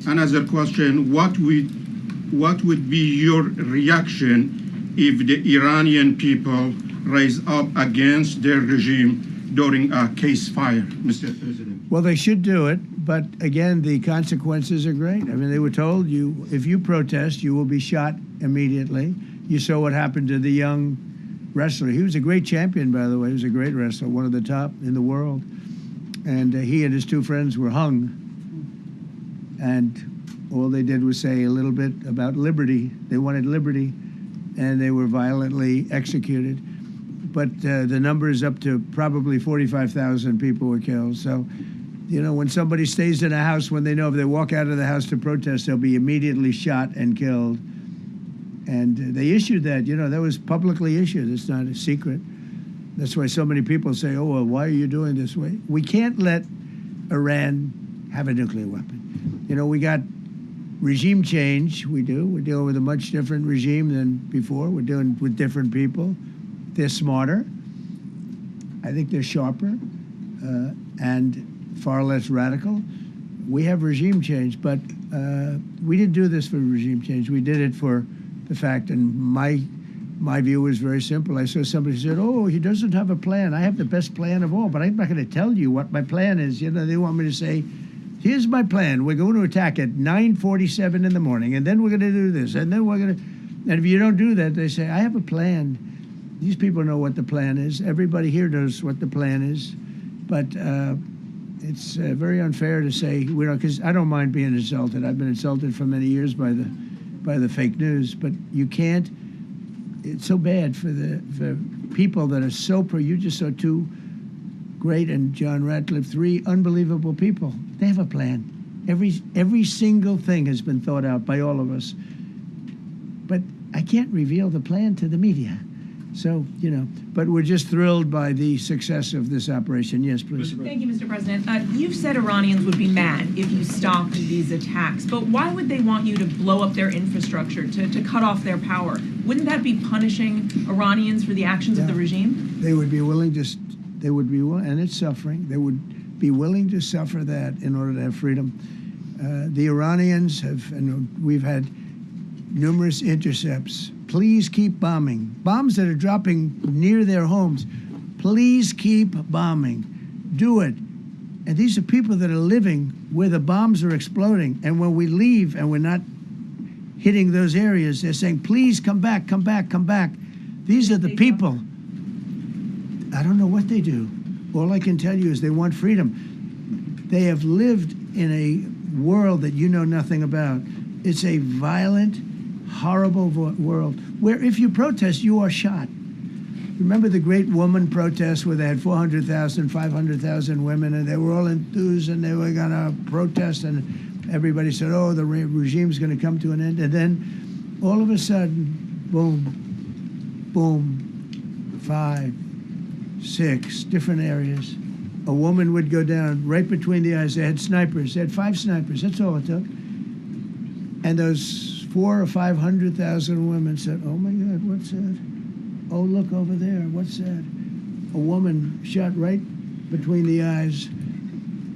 Another question, what would be your reaction if the Iranian people rise up against their regime during a ceasefire, Mr. President? Well, they should do it, but again, the consequences are great. I mean, they were told if you protest, you will be shot immediately. You saw what happened to the young wrestler. He was a great champion, by the way. He was a great wrestler, one of the top in the world. And he and his two friends were hung. And all they did was say a little bit about liberty. They wanted liberty, and they were violently executed. But the number is up to probably 45,000 people were killed. So, you know, when somebody stays in a house, when they know if they walk out of the house to protest, they'll be immediately shot and killed. And they issued that, you know, that was publicly issued. It's not a secret. That's why so many people say, oh, well, why are you doing this way? We can't let Iran have a nuclear weapon. You know, we got regime change, we do. We're dealing with a much different regime than before. We're dealing with different people. They're smarter. I think they're sharper and far less radical. We have regime change, but we didn't do this for regime change. We did it for the fact, and my view was very simple. I saw somebody said, oh, he doesn't have a plan. I have the best plan of all, but I'm not going to tell you what my plan is. You know, they want me to say, here's my plan. We're going to attack at 9:47 in the morning, and then we're going to do this, and then we're going to, and if you don't do that, they say, I have a plan. These people know what the plan is. Everybody here knows what the plan is, but it's very unfair to say, we don't, because I don't mind being insulted. I've been insulted for many years by the fake news, but you can't. It's so bad for people that are so you just saw two great, and John Ratcliffe, three unbelievable people. They have a plan. Every single thing has been thought out by all of us. But I can't reveal the plan to the media. So, you know, but we're just thrilled by the success of this operation. Yes, please. Thank you, Mr. President. You've said Iranians would be mad if you stopped these attacks, but why would they want you to blow up their infrastructure, to cut off their power? Wouldn't that be punishing Iranians for the actions of the regime? They would be willing to, and it's suffering, they would be willing to suffer that in order to have freedom. The Iranians have, and we've had numerous intercepts. Please keep bombing. Bombs that are dropping near their homes. Please keep bombing. Do it. And these are people that are living where the bombs are exploding. And when we leave and we're not hitting those areas, they're saying, please come back, come back, come back. These are the people. I don't know what they do. All I can tell you is they want freedom. They have lived in a world that you know nothing about. It's a violent, horrible world where if you protest, you are shot. Remember the great woman protests where they had 400,000, 500,000 women, and they were all enthused and they were going to protest, and everybody said, oh, the regime's going to come to an end. And then all of a sudden, boom, boom, 5, 6 different areas. A woman would go down right between the eyes. They had snipers. They had 5 snipers. That's all it took. And those 400,000 or 500,000 women said, oh my God, what's that? Oh, look over there, what's that? A woman shot right between the eyes.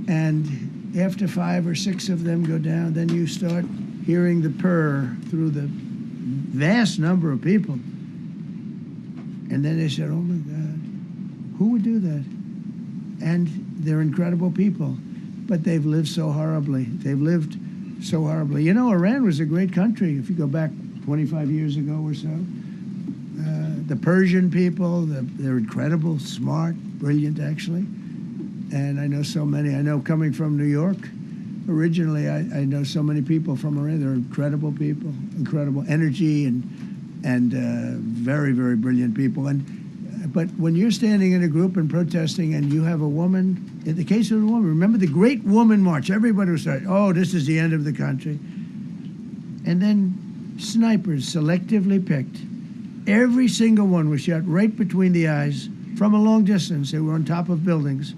And after 5 or 6 of them go down, then you start hearing the purr through the vast number of people. And then they said, oh my God, who would do that? And they're incredible people, but they've lived so horribly. They've lived so horribly. You know, Iran was a great country if you go back 25 years ago or so. The Persian people, they're incredible, smart, brilliant, actually. And I know so many. I know coming from New York, originally, I know so many people from Iran. They're incredible people, incredible energy, and very, very brilliant people. But when you're standing in a group and protesting and you have a woman, in the case of a woman, remember the Great Woman March, everybody was saying, oh, this is the end of the country. And then snipers selectively picked. Every single one was shot right between the eyes from a long distance. They were on top of buildings.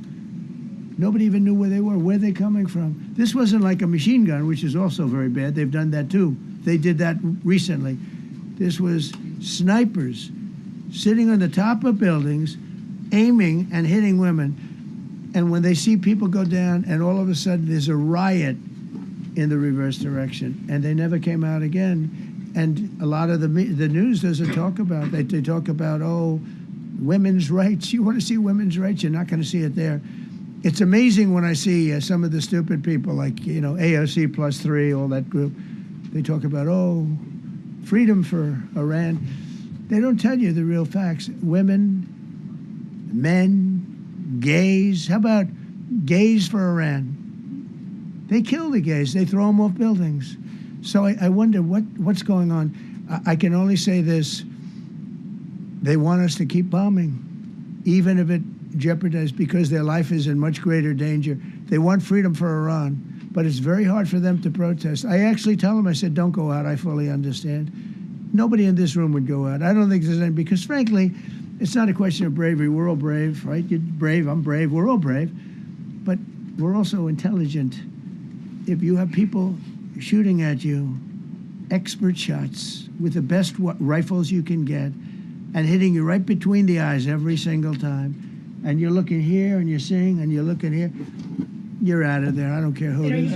Nobody even knew where they were, where they're coming from. This wasn't like a machine gun, which is also very bad. They've done that too. They did that recently. This was snipers sitting on the top of buildings, aiming and hitting women. And when they see people go down, and all of a sudden there's a riot in the reverse direction, and they never came out again. And a lot of the news doesn't talk about that. They talk about, oh, women's rights. You want to see women's rights? You're not going to see it there. It's amazing when I see some of the stupid people like, AOC +3, all that group. They talk about, oh, freedom for Iran. They don't tell you the real facts. Women, men, gays. How about gays for Iran? They kill the gays. They throw them off buildings. So I wonder what's going on. I can only say this. They want us to keep bombing, even if it jeopardizes, because their life is in much greater danger. They want freedom for Iran, but it's very hard for them to protest. I actually tell them, I said, don't go out. I fully understand. Nobody in this room would go out. I don't think there's any, because frankly, it's not a question of bravery. We're all brave, right? You're brave, I'm brave, we're all brave. But we're also intelligent. If you have people shooting at you, expert shots with the best rifles you can get, and hitting you right between the eyes every single time, and you're looking here and you're seeing and you're looking here, you're out of there. I don't care who it is.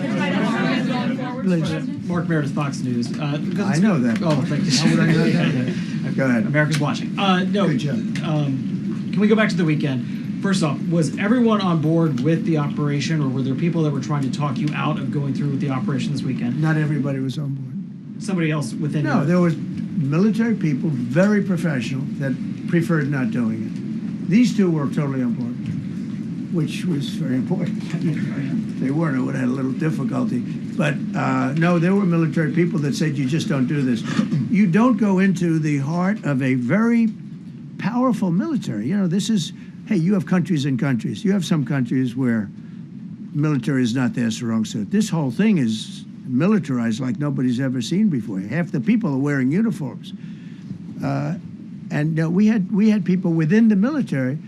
Please. Mark Meredith, Fox News. I know that. Oh, thank you. How would I know that? Go ahead. America's watching. No. Good job. Can we go back to the weekend? First off, was everyone on board with the operation, or were there people that were trying to talk you out of going through with the operation this weekend? Not everybody was on board. Somebody else within No, you? there was military people, very professional, that preferred not doing it. These two were totally on board, which was very important. If they weren't, I would have had a little difficulty. But no, there were military people that said, you just don't do this. You don't go into the heart of a very powerful military. This is, hey, you have countries and countries. You have some countries where military is not their strong suit. This whole thing is militarized like nobody's ever seen before. Half the people are wearing uniforms. And we had people within the military.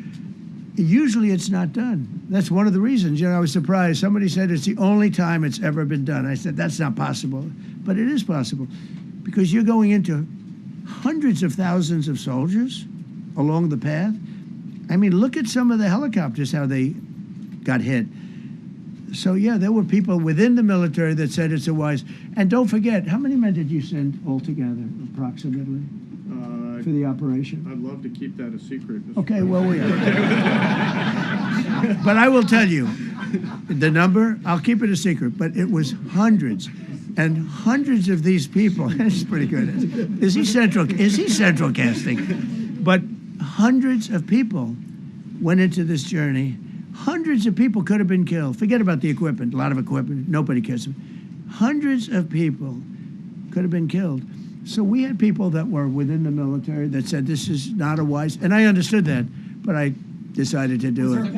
Usually it's not done. That's one of the reasons. I was surprised. Somebody said it's the only time it's ever been done. I said, that's not possible. But it is possible, because you're going into hundreds of thousands of soldiers along the path. I mean, look at some of the helicopters, how they got hit. So, yeah, there were people within the military that said it's a wise. And don't forget, how many men did you send altogether, approximately, for the operation? I'd love to keep that a secret. Okay, well, but I will tell you the number. I'll keep it a secret, but it was hundreds and hundreds of these people. It's pretty good. Is he central casting? But hundreds of people went into this journey. Hundreds of people could have been killed. Forget about the equipment. A lot of equipment. Nobody cares. Hundreds of people could have been killed. So we had people that were within the military that said this is not a wise, and I understood that, but I decided to do it.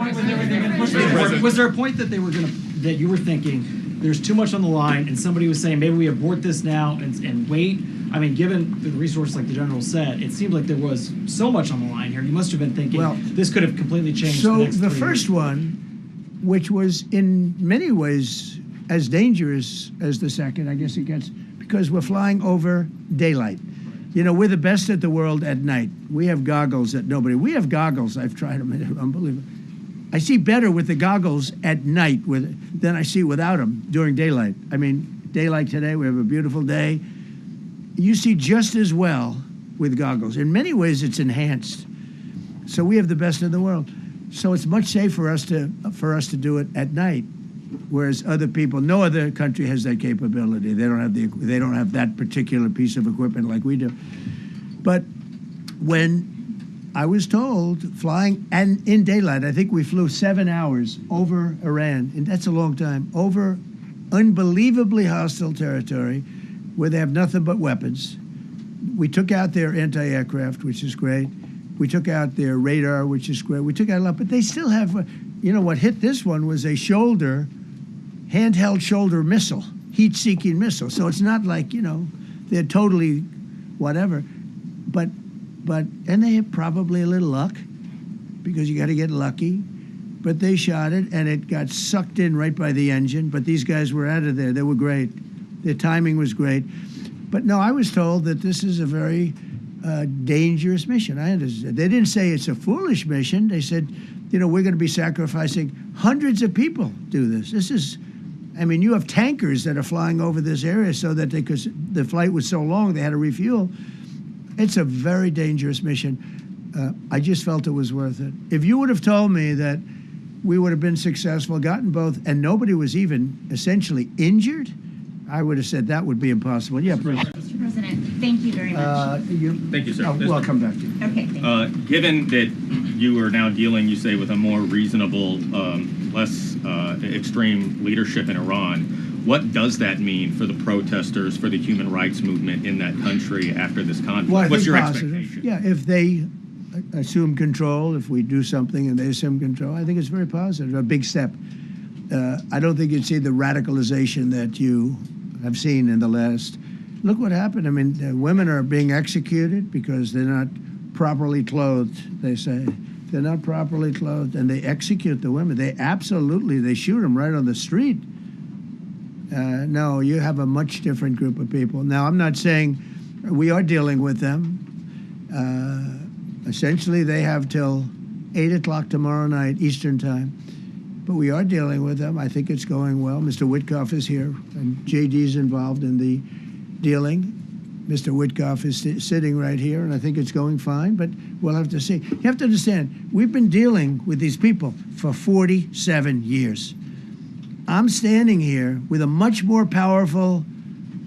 Was there a point that that you were thinking there's too much on the line, and somebody was saying maybe we abort this now and wait? I mean, given the resource, like the general said, it seemed like there was so much on the line here. You must have been thinking, well, this could have completely changed. So the next the 3 first years. one, which was in many ways as dangerous as the second, I guess it gets, because we're flying over daylight. We're the best at the world at night. We have goggles that nobody. We have goggles. I've tried them. They're unbelievable. I see better with the goggles at night than I see without them during daylight. I mean, daylight today, we have a beautiful day. You see just as well with goggles. In many ways, it's enhanced. So we have the best in the world. So it's much safer for us to do it at night, whereas other people, no other country has that capability. They don't have that particular piece of equipment like we do. But when I was told flying and in daylight, I think we flew 7 hours over Iran, and that's a long time, over unbelievably hostile territory where they have nothing but weapons. We took out their anti-aircraft, which is great. We took out their radar, which is great. We took out a lot, but they still have, what hit this one was a handheld shoulder missile, heat-seeking missile. So it's not like, they're totally whatever. And they have probably a little luck, because you got to get lucky. but they shot it, and it got sucked in right by the engine. But these guys were out of there. They were great. Their timing was great. But no, I was told that this is a very dangerous mission. I understand. They didn't say it's a foolish mission. They said, we're going to be sacrificing hundreds of people do this. This is, you have tankers that are flying over this area so that because the flight was so long, they had to refuel. It's a very dangerous mission. I just felt it was worth it. If you would have told me that we would have been successful, gotten both, and nobody was even essentially injured, I would have said that would be impossible. Yeah, please. Mr. President, thank you very much. Thank you, sir. I'll come back to you. Okay, thank you. Given that you are now dealing, you say, with a more reasonable, less extreme leadership in Iran, what does that mean for the protesters, for the human rights movement in that country after this conflict? Well, What's your positive. expectation? Yeah, if they assume control, if we do something and they assume control, I think it's very positive, a big step. I don't think you'd see the radicalization that you have seen in the last. Look what happened. Women are being executed because they're not properly clothed, they say. They're not properly clothed, and they execute the women. They shoot them right on the street. No, you have a much different group of people. Now, I'm not saying we are dealing with them. Essentially, they have till 8 o'clock tomorrow night, Eastern time. But we are dealing with them. I think it's going well. Mr. Witkoff is here, and JD's involved in the dealing. Mr. Witkoff is sitting right here, and I think it's going fine, but we'll have to see. You have to understand, we've been dealing with these people for 47 years. I'm standing here with a much more powerful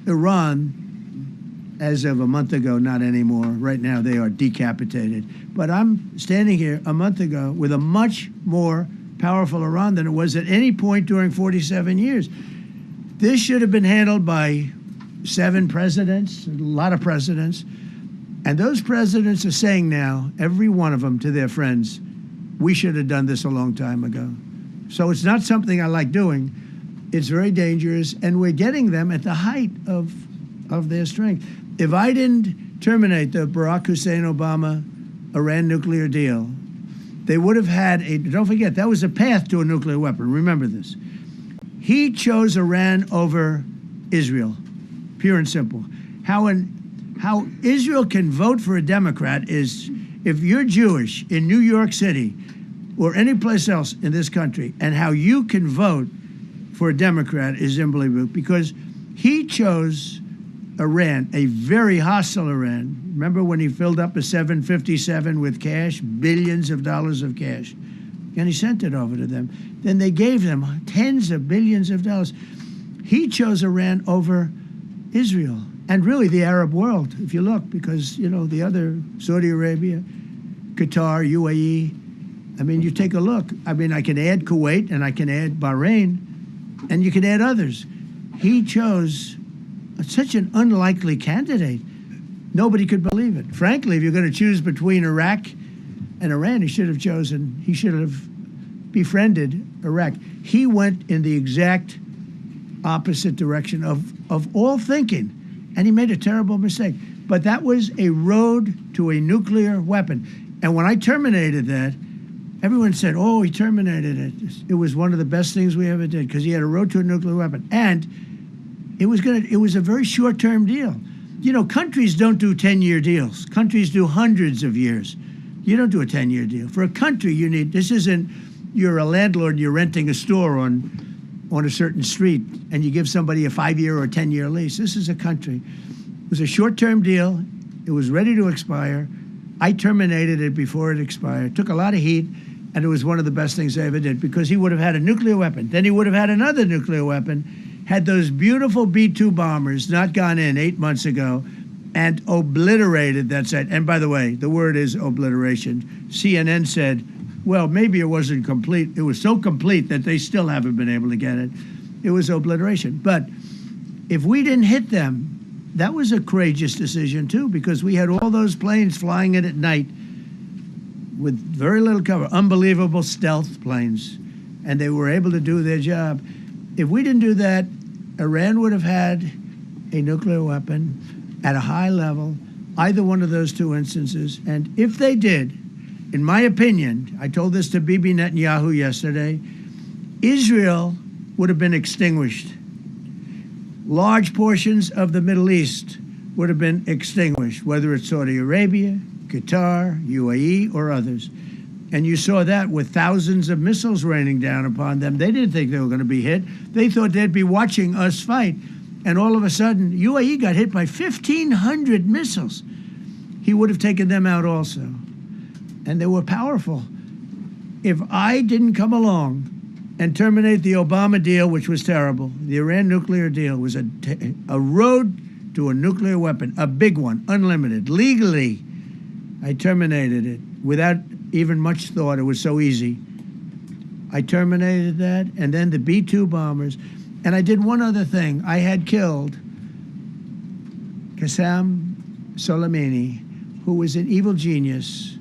Iran as of a month ago, not anymore. Right now, they are decapitated. But I'm standing here a month ago with a much more powerful Iran than it was at any point during 47 years. This should have been handled by 7 presidents, a lot of presidents. And those presidents are saying now, every one of them to their friends, we should have done this a long time ago. So it's not something I like doing. It's very dangerous, and we're getting them at the height of their strength. If I didn't terminate the Barack Hussein Obama Iran nuclear deal, they would have had don't forget, that was a path to a nuclear weapon. Remember this. He chose Iran over Israel, pure and simple. How Israel can vote for a Democrat is if you're Jewish in New York City or any place else in this country, and how you can vote for a Democrat is unbelievable, because he chose Iran, a very hostile Iran. Remember when he filled up a 757 with cash, billions of dollars of cash, and he sent it over to them. Then they gave them tens of billions of dollars. He chose Iran over Israel, and really the Arab world, if you look, because, the other, Saudi Arabia, Qatar, UAE, you take a look. I can add Kuwait, and I can add Bahrain, and you can add others. He chose such an unlikely candidate. Nobody could believe it. Frankly, if you're going to choose between Iraq and Iran, he should have befriended Iraq. He went in the exact opposite direction of all thinking, and he made a terrible mistake. But that was a road to a nuclear weapon. And when I terminated that, everyone said, oh, he terminated it. It was one of the best things we ever did, because he had a road to a nuclear weapon. And it was a very short-term deal. Countries don't do 10-year deals. Countries do hundreds of years. You don't do a 10-year deal. For a country, this isn't, you're a landlord and you're renting a store on a certain street, and you give somebody a 5-year or a 10-year lease. This is a country. It was a short-term deal. It was ready to expire. I terminated it before it expired. It took a lot of heat, and it was one of the best things I ever did, because he would have had a nuclear weapon. Then he would have had another nuclear weapon, had those beautiful B-2 bombers not gone in 8 months ago and obliterated that site. And by the way, the word is obliteration. CNN said, well, maybe it wasn't complete. It was so complete that they still haven't been able to get it. It was obliteration. But if we didn't hit them, that was a courageous decision, too, because we had all those planes flying in at night with very little cover, unbelievable stealth planes, and they were able to do their job. If we didn't do that, Iran would have had a nuclear weapon at a high level, either one of those two instances. And if they did, in my opinion, I told this to Bibi Netanyahu yesterday, Israel would have been extinguished. Large portions of the Middle East would have been extinguished, whether it's Saudi Arabia, Qatar, UAE, or others. And you saw that with thousands of missiles raining down upon them. They didn't think they were going to be hit. They thought they'd be watching us fight. And all of a sudden, UAE got hit by 1,500 missiles. He would have taken them out also. And they were powerful. If I didn't come along and terminate the Obama deal, which was terrible, the Iran nuclear deal was a road to a nuclear weapon, a big one, unlimited, legally. I terminated it without even much thought. It was so easy. I terminated that, and then the B-2 bombers. And I did one other thing. I had killed Qasem Soleimani, who was an evil genius.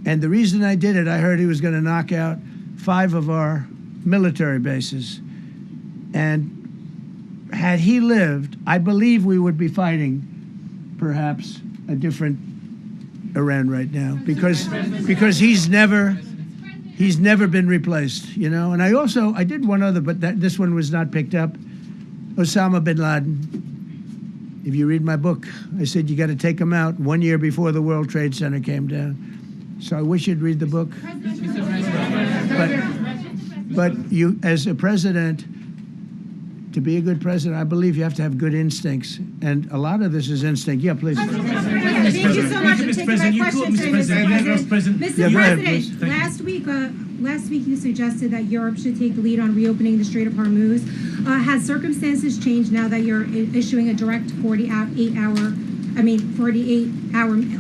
And the reason I did it, I heard he was going to knock out 5 of our military bases. And had he lived, I believe we would be fighting perhaps a different Iran right now, because he's never been replaced, you know. And I did one other, but this one was not picked up. Osama bin Laden. If you read my book, I said you got to take him out 1 year before the World Trade Center came down. So I wish you'd read the book. But you, as a president, to be a good president, I believe you have to have good instincts. And a lot of this is instinct. Yeah, please. Thank you so much for taking my question, Mr. President. Mr. President, last week you suggested that Europe should take the lead on reopening the Strait of Hormuz. Has circumstances changed now that you're issuing a direct 48-hour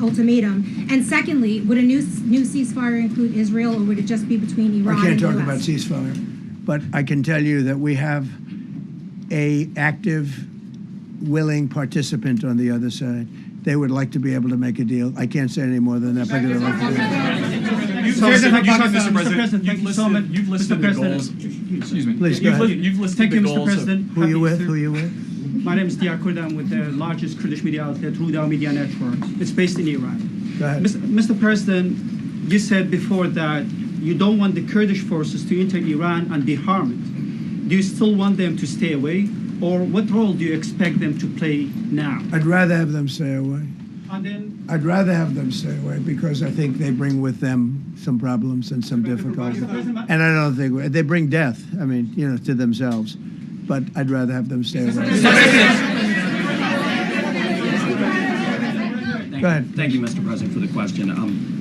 ultimatum? And secondly, would a new ceasefire include Israel, or would it just be between Iran and the US? I can't talk about ceasefire, but I can tell you that we have a active, willing participant on the other side. They would like to be able to make a deal. I can't say any more than that, but they'd like to do it. Mr. President, thank you so much. You've listed the goals. Excuse me. Please, go ahead. You've listed the goals. Thank you, Mr. President. Who are you with? Who are you with? My name is Dia Kurda. I'm with the largest Kurdish media outlet, Rudaw Media Network. It's based in Iran. Go ahead. Mr. President, you said before that you don't want the Kurdish forces to enter Iran and be harmed. Do you still want them to stay away? Or what role do you expect them to play now? I'd rather have them stay away. And then, I'd rather have them stay away because I think they bring with them some problems and some difficulties. And I don't think they bring death, I mean, you know, to themselves. But I'd rather have them stay away. Go ahead. Thank you, Mr. President, for the question.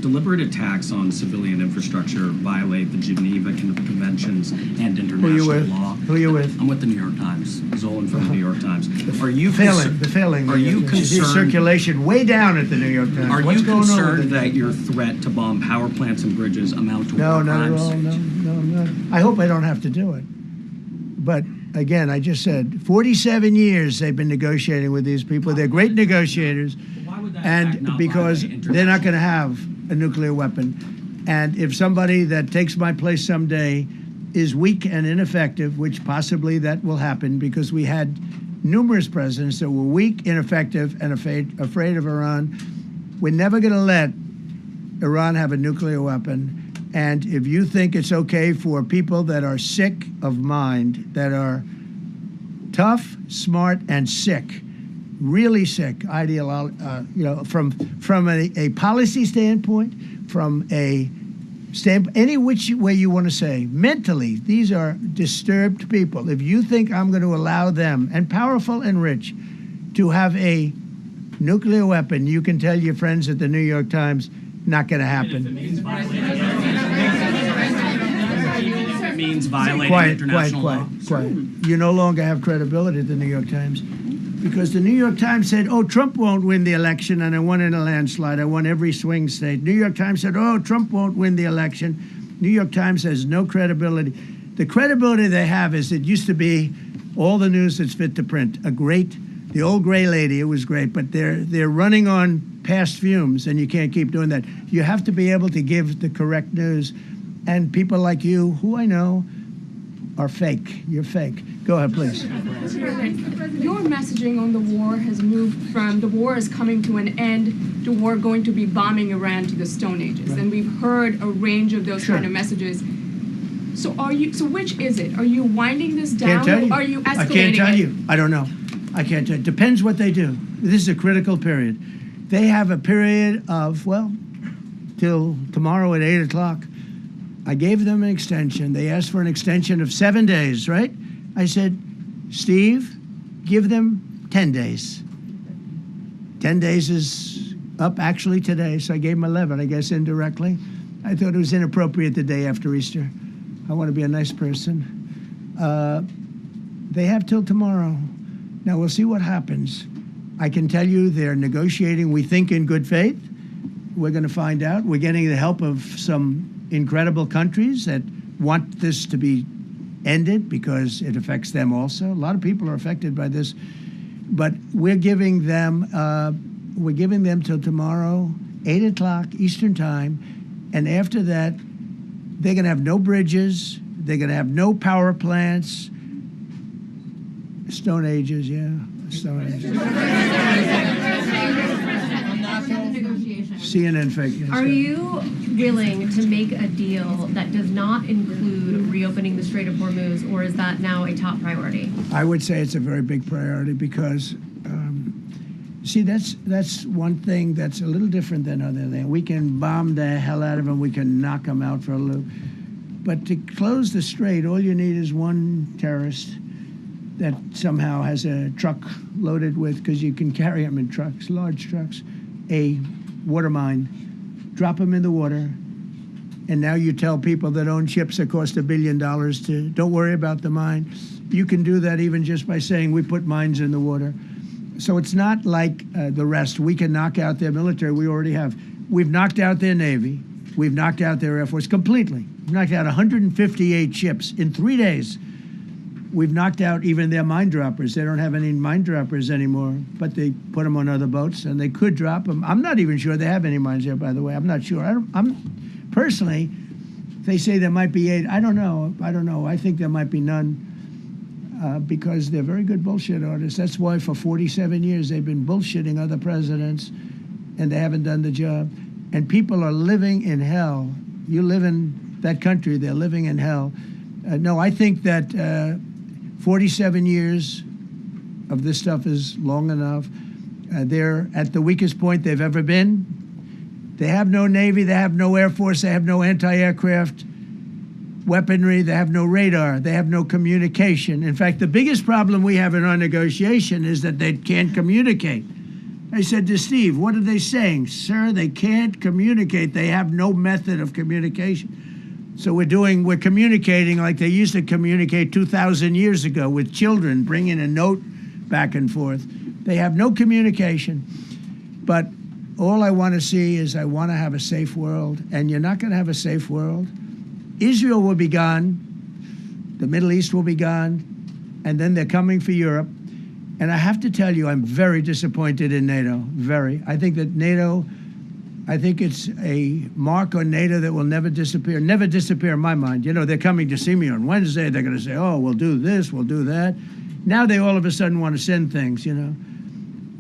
Deliberate attacks on civilian infrastructure violate the Geneva Conventions and international law. Who are you with? I'm with the New York Times. Zolan from the New York Times. Are you failing? Are you concerned? Circulation way down at the New York Times. Are you concerned that your threat to bomb power plants and bridges amount to war crimes? No, not at all. No. I hope I don't have to do it. But again, I just said 47 years they've been negotiating with these people. They're great negotiators. And because they're not going to have a nuclear weapon. And if somebody that takes my place someday is weak and ineffective, which possibly that will happen because we had numerous presidents that were weak, ineffective, and afraid of Iran, we're never going to let Iran have a nuclear weapon. And if you think it's okay for people that are sick of mind, that are tough, smart, and sick, really sick, from a policy standpoint, from a standpoint, any which way you want to say, mentally, these are disturbed people. If you think I'm going to allow them, and powerful and rich, to have a nuclear weapon, you can tell your friends at the New York Times, not going to happen. It means violating international law. Quiet. You no longer have credibility at the New York Times. Because the New York Times said, oh, Trump won't win the election, and I won in a landslide. I won every swing state. New York Times said, oh, Trump won't win the election. New York Times has no credibility. The credibility they have is it used to be all the news that's fit to print. The old gray lady, it was great, but they're running on past fumes, and you can't keep doing that. You have to be able to give the correct news. And people like you, who I know, are fake. You're fake. Go ahead, please. Your messaging on the war has moved from the war is coming to an end to war going to be bombing Iran to the Stone Ages. Right. And we've heard a range of those Sure. kind of messages. So which is it? Are you winding this Can't down tell you. or are you escalating I can't tell it? you. I don't know. I can't tell you. Depends what they do. This is a critical period. They have a period of, well, till tomorrow at 8 o'clock. I gave them an extension. They asked for an extension of 7 days, right? I said, Steve, give them 10 days. 10 days is up actually today, so I gave them 11, I guess, indirectly. I thought it was inappropriate the day after Easter. I want to be a nice person. They have till tomorrow. Now, we'll see what happens. I can tell you they're negotiating, we think, in good faith. We're going to find out. We're getting the help of some incredible countries that want this to be ended because it affects them also. A lot of people are affected by this, but we're giving them till tomorrow, 8 o'clock Eastern time, and after that, they're going to have no bridges. They're going to have no power plants. Stone Ages, yeah, Stone Ages. CNN fake news. Are you willing to make a deal that does not include reopening the Strait of Hormuz, or is that now a top priority? I would say it's a very big priority because, see, that's one thing that's a little different than other things. We can bomb the hell out of them. We can knock them out for a loop. But to close the strait, all you need is one terrorist that somehow has a truck loaded with, because you can carry them in trucks, large trucks, a water mine, drop them in the water, and now you tell people that own ships that cost $1 billion to don't worry about the mine. You can do that even just by saying we put mines in the water. So it's not like the rest. We can knock out their military. We already have. We've knocked out their Navy. We've knocked out their Air Force completely. We've knocked out 158 ships in 3 days. We've knocked out even their mine droppers. They don't have any mine droppers anymore, but they put them on other boats, and they could drop them. I'm not even sure they have any mines there, by the way. I'm not sure. I'm personally, they say there might be 8. I don't know. I think there might be none because they're very good bullshit artists. That's why for 47 years they've been bullshitting other presidents, and they haven't done the job. And people are living in hell. You live in that country, they're living in hell. No, I think that 47 years of this stuff is long enough. They're at the weakest point they've ever been. They have no Navy, they have no Air Force, they have no anti-aircraft weaponry, they have no radar, they have no communication. In fact, the biggest problem we have in our negotiation is that they can't communicate. I said to Steve, what are they saying? Sir, they can't communicate. They have no method of communication. So we're communicating like they used to communicate 2,000 years ago with children, bringing a note back and forth. They have no communication. But all I want to see is I want to have a safe world, and you're not going to have a safe world. Israel will be gone. The Middle East will be gone. And then they're coming for Europe. And I have to tell you, I'm very disappointed in NATO, very. I think that NATO, I think it's a mark on NATO that will never disappear in my mind. You know, they're coming to see me on Wednesday. They're going to say, oh, we'll do this, we'll do that. Now they all of a sudden want to send things, you know.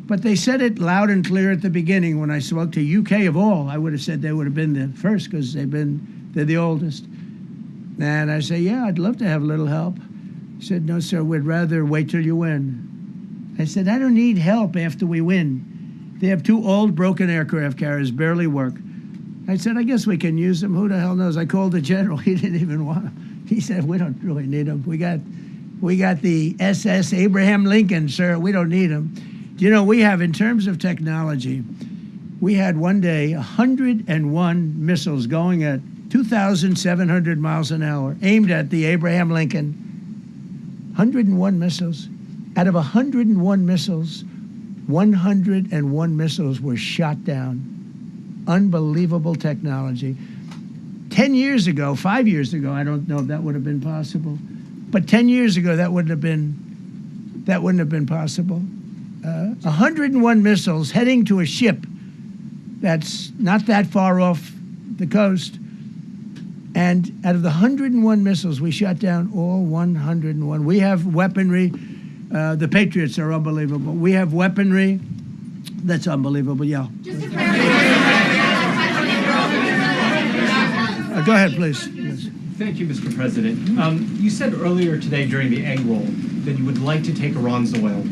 But they said it loud and clear at the beginning when I spoke to UK of all. I would have said they would have been the first because they're the oldest. And I say, yeah, I'd love to have a little help. He said, no, sir, we'd rather wait till you win. I said, I don't need help after we win. They have 2 old broken aircraft carriers, barely work. I said, I guess we can use them. Who the hell knows? I called the general. He didn't even want them. He said, we don't really need them. We got the SS Abraham Lincoln, sir. We don't need them. You know, we have, in terms of technology, we had one day 101 missiles going at 2,700 miles an hour, aimed at the Abraham Lincoln. 101 missiles. Out of 101 missiles, 101 missiles were shot down. Unbelievable technology. 10 years ago, 5 years ago, I don't know if that would have been possible, but 10 years ago, that wouldn't have been possible. 101 missiles heading to a ship that's not that far off the coast. And out of the 101 missiles, we shot down all 101. We have weaponry. The Patriots are unbelievable. We have weaponry that's unbelievable. Yeah. Go ahead, please. Yes. Thank you, Mr. President. You said earlier today during the egg roll that you would like to take Iran's oil,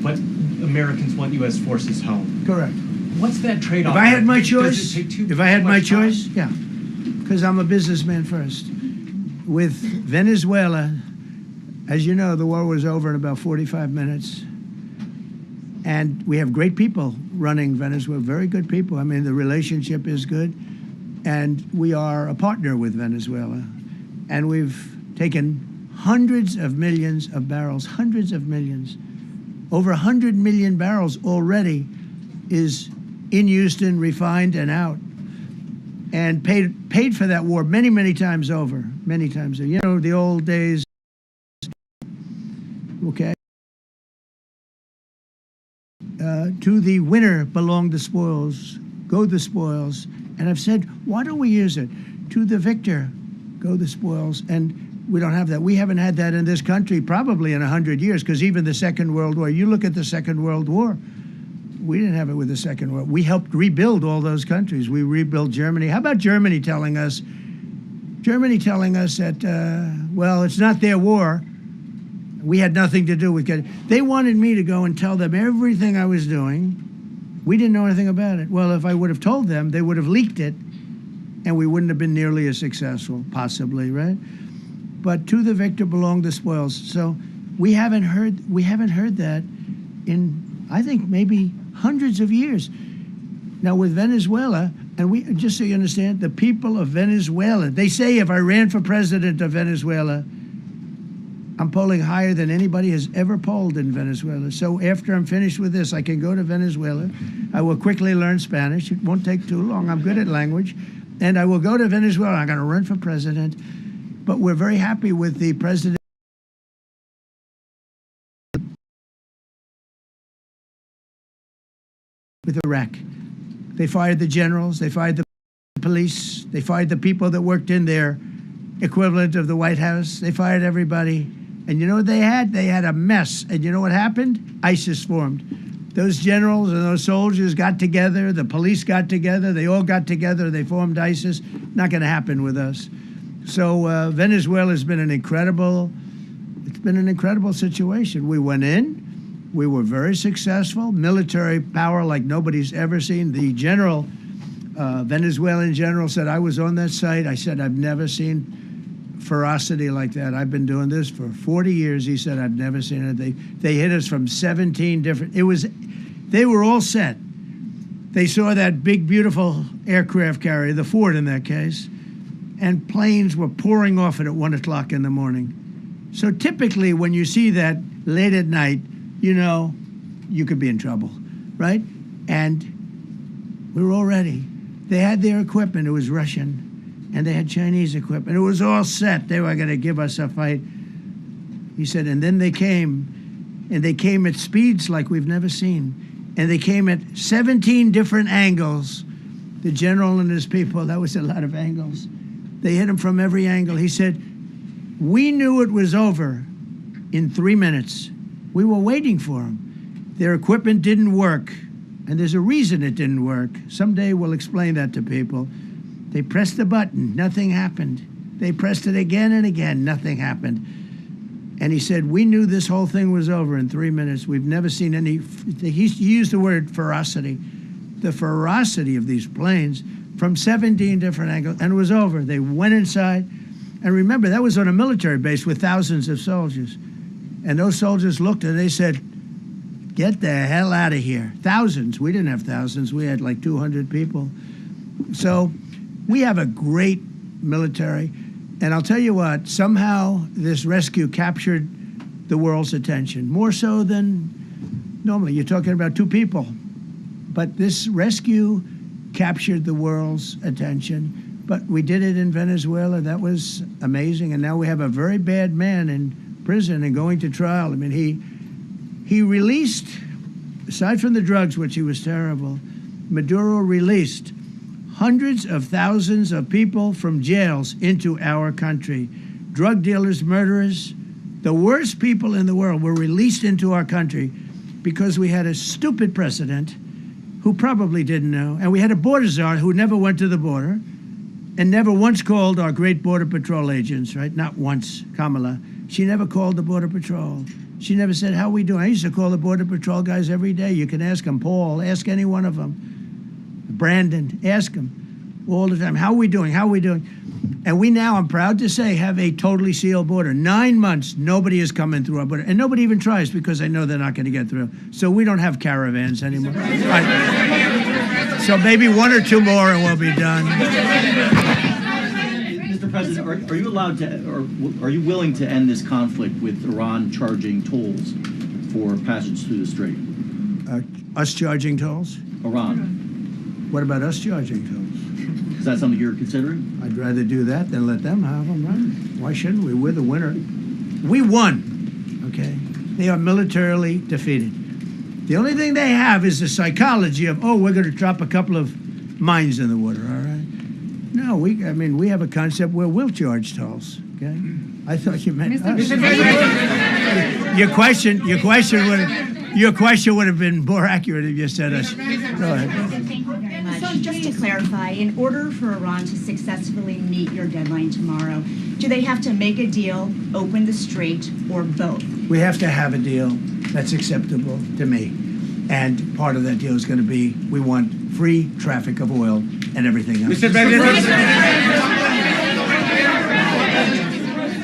but Americans want U.S. forces home. Correct. What's that trade-off? If I had my Does choice, it take too if I had my much time? choice, yeah, because I'm a businessman first. With Venezuela, as you know, the war was over in about 45 minutes. And we have great people running Venezuela, very good people. I mean, the relationship is good. And we are a partner with Venezuela. And we've taken hundreds of millions of barrels, hundreds of millions. Over 100 million barrels already is in Houston, refined and out. And paid for that war many, many times over, many times. You know, the old days, okay? To the winner belong the spoils, go the spoils. And I've said, why don't we use it? To the victor, go the spoils. And we don't have that. We haven't had that in this country probably in 100 years, because even the Second World War, you look at the Second World War, we didn't have it with the Second World War. We helped rebuild all those countries. We rebuilt Germany. How about Germany telling us that, well, it's not their war. We had nothing to do with it. They wanted me to go and tell them everything I was doing. We didn't know anything about it. Well, if I would have told them, they would have leaked it, and we wouldn't have been nearly as successful, possibly, right? But to the victor belong the spoils. So we haven't heard that in, I think, maybe hundreds of years. Now with Venezuela, and we, just so you understand, the people of Venezuela, they say if I ran for president of Venezuela, I'm polling higher than anybody has ever polled in Venezuela. So after I'm finished with this, I can go to Venezuela. I will quickly learn Spanish. It won't take too long. I'm good at language. And I will go to Venezuela. I'm going to run for president. But we're very happy with the president. With Iraq. They fired the generals. They fired the police. They fired the people that worked in their equivalent of the White House. They fired everybody. And you know what they had? They had a mess. And you know what happened? ISIS formed. Those generals and those soldiers got together. The police got together. They all got together. They formed ISIS. Not going to happen with us. So Venezuela has been an incredible situation. We went in. We were very successful. Military power like nobody's ever seen. The general, Venezuelan general, said, I was on that site. I said, I've never seen ferocity like that. I've been doing this for 40 years. He said, I've never seen it. They hit us from 17 different, they were all set. They saw that big, beautiful aircraft carrier, the Ford in that case, and planes were pouring off it at 1 o'clock in the morning. So typically when you see that late at night, you know, you could be in trouble, right? And we were all ready. They had their equipment. It was Russian. And they had Chinese equipment. It was all set. They were going to give us a fight. He said, and then they came, and they came at speeds like we've never seen. And they came at 17 different angles. The general and his people, that was a lot of angles. They hit him from every angle. He said, we knew it was over in 3 minutes. We were waiting for them. Their equipment didn't work. And there's a reason it didn't work. Someday we'll explain that to people. They pressed the button, nothing happened. They pressed it again and again, nothing happened. And he said, we knew this whole thing was over in 3 minutes. We've never seen any, he used the word ferocity. The ferocity of these planes from 17 different angles, and it was over. They went inside. And remember, that was on a military base with thousands of soldiers. And those soldiers looked and they said, get the hell out of here. Thousands, we didn't have thousands. We had like 200 people. So we have a great military, and I'll tell you what, somehow this rescue captured the world's attention, more so than normally. You're talking about 2 people, but this rescue captured the world's attention. But we did it in Venezuela. That was amazing, and now we have a very bad man in prison and going to trial. I mean, he released, aside from the drugs, which he was terrible, Maduro released hundreds of thousands of people from jails into our country. Drug dealers, murderers, the worst people in the world were released into our country because we had a stupid president who probably didn't know, and we had a border czar who never went to the border and never once called our great Border Patrol agents, right? Not once, Kamala. She never called the Border Patrol. She never said, how we doing? I used to call the Border Patrol guys every day. You can ask them, Paul, ask any one of them. Brandon, ask them all the time. How are we doing? How are we doing? And we now, I'm proud to say, have a totally sealed border. 9 months, nobody is coming through our border. And nobody even tries because they know they're not going to get through. So we don't have caravans anymore. So maybe 1 or 2 more and we'll be done. Mr. President, are you allowed to, or are you willing to end this conflict with Iran charging tolls for passage through the strait? Us charging tolls? Iran. What about us charging tolls? Is that something you're considering? I'd rather do that than let them have them, right? Why shouldn't we? We're the winner. We won, okay? They are militarily defeated. The only thing they have is the psychology of, oh, we're going to drop a couple of mines in the water, all right? No, we have a concept where we'll charge tolls, okay? I thought you meant us. Your question would have been more accurate if you said us. Go ahead. Thank you very much. So just to clarify, in order for Iran to successfully meet your deadline tomorrow, do they have to make a deal, open the strait, or both? We have to have a deal that's acceptable to me. And part of that deal is going to be, we want free traffic of oil and everything else. Mr.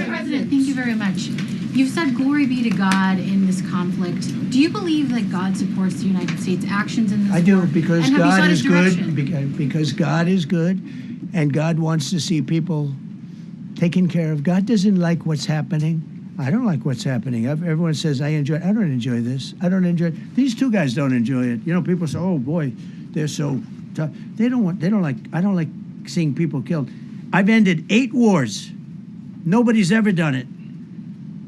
President, thank you very much. You've said glory be to God in this conflict. Do you believe that God supports the United States' actions in this war? I do, because And God is direction? good. Because God is good, and God wants to see people taken care of. God doesn't like what's happening. I don't like what's happening. Everyone says, I don't enjoy this. I don't enjoy it. These two guys don't enjoy it. You know, people say, oh boy, they're so tough. I don't like seeing people killed. I've ended 8 wars. Nobody's ever done it.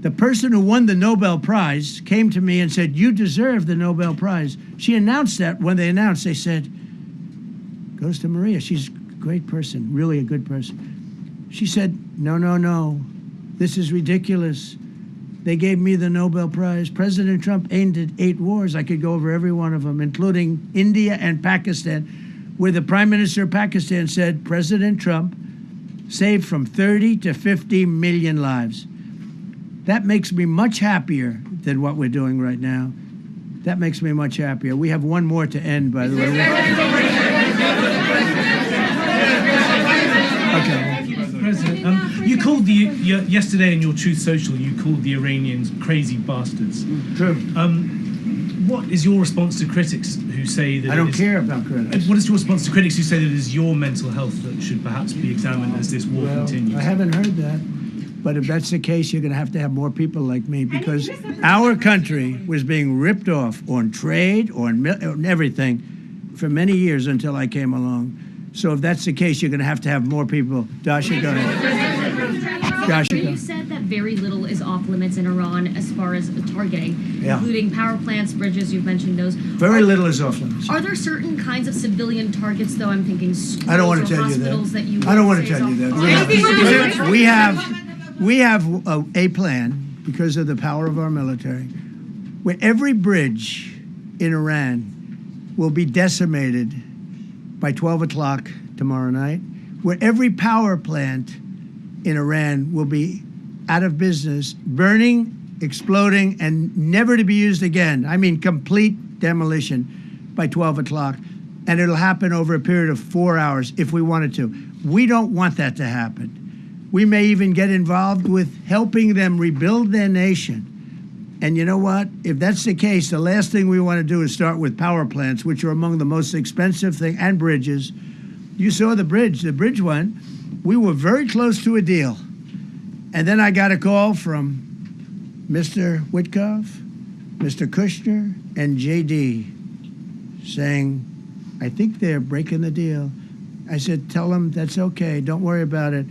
The person who won the Nobel Prize came to me and said, you deserve the Nobel Prize. She announced that when they announced, they said, goes to Maria. She's a great person, really a good person. She said, no. This is ridiculous. They gave me the Nobel Prize. President Trump ended 8 wars. I could go over every one of them, including India and Pakistan, where the Prime Minister of Pakistan said, President Trump saved from 30 to 50 million lives. That makes me much happier than what we're doing right now. That makes me much happier. We have 1 more to end, by the way. Okay. President, you called yesterday in your Truth Social, you called the Iranians crazy bastards. True. What is your response to critics who say that... I don't care about critics. What is your response to critics who say that it is your mental health that should perhaps be examined as this war continues? I haven't heard that. But if that's the case, you're going to have more people like me, because our country was being ripped off on trade, on everything for many years until I came along. So if that's the case, you're going to have more people. Dasha, go ahead. Dasha, go. You said that very little is off limits in Iran as far as targeting, including power plants, bridges, you've mentioned those. Very little is off limits. Are there certain kinds of civilian targets, though? I'm thinking schools I don't want or to tell you hospitals that. you I don't want say to tell is you off that. limits? We have a plan, because of the power of our military, where every bridge in Iran will be decimated by 12 o'clock tomorrow night, where every power plant in Iran will be out of business, burning, exploding, and never to be used again. I mean, complete demolition by 12 o'clock. And it'll happen over a period of 4 hours if we wanted to. We don't want that to happen. We may even get involved with helping them rebuild their nation. And you know what? If that's the case, the last thing we want to do is start with power plants, which are among the most expensive thing, and bridges. You saw the bridge. The bridge one, we were very close to a deal. And then I got a call from Mr. Witkoff, Mr. Kushner, and JD saying, I think they're breaking the deal. I said, tell them that's okay. Don't worry about it.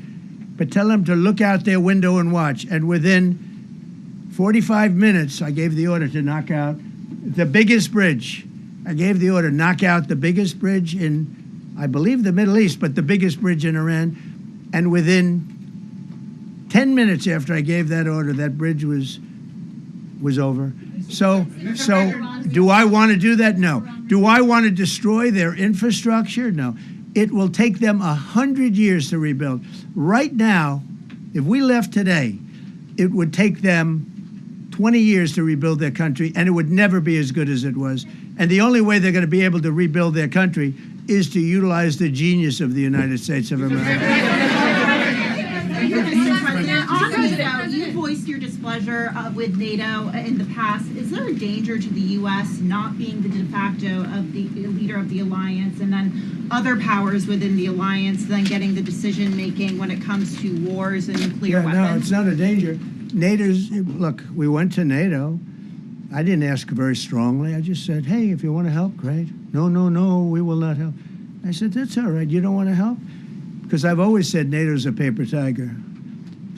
But tell them to look out their window and watch. And within 45 minutes, I gave the order to knock out the biggest bridge. I gave the order, knock out the biggest bridge in I believe the Middle East, but the biggest bridge in Iran. And within 10 minutes after I gave that order, that bridge was over. So do I want to do that? No. Do I want to destroy their infrastructure? No. It will take them 100 years to rebuild. Right now, if we left today, it would take them 20 years to rebuild their country, and it would never be as good as it was. And the only way they're going to be able to rebuild their country is to utilize the genius of the United States of America. You voiced your displeasure with NATO in the past. Is there a danger to the U.S. not being the de facto of the leader of the alliance, and then other powers within the alliance then getting the decision making when it comes to wars and nuclear weapons? No, it's not a danger. Look, we went to NATO. I didn't ask very strongly. I just said, hey, if you want to help, great. No, we will not help. I said, that's all right. You don't want to help? Because I've always said NATO's a paper tiger.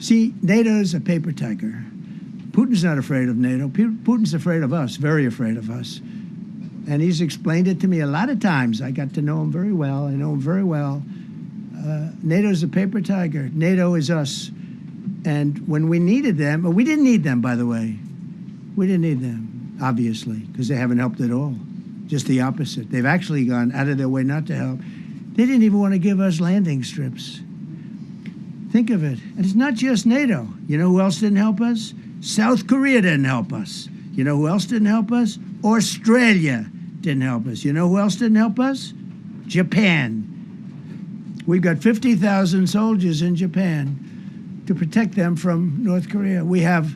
See, NATO's a paper tiger. Putin's not afraid of NATO. Putin's afraid of us, very afraid of us. And he's explained it to me a lot of times. I got to know him very well. I know him very well. NATO's a paper tiger. NATO is us. And when we needed them, we didn't need them, by the way. We didn't need them, obviously, because they haven't helped at all. Just the opposite. They've actually gone out of their way not to help. They didn't even want to give us landing strips. Think of it. And it's not just NATO. You know who else didn't help us? South Korea didn't help us. You know who else didn't help us? Australia didn't help us. You know who else didn't help us? Japan. We've got 50,000 soldiers in Japan to protect them from North Korea. We have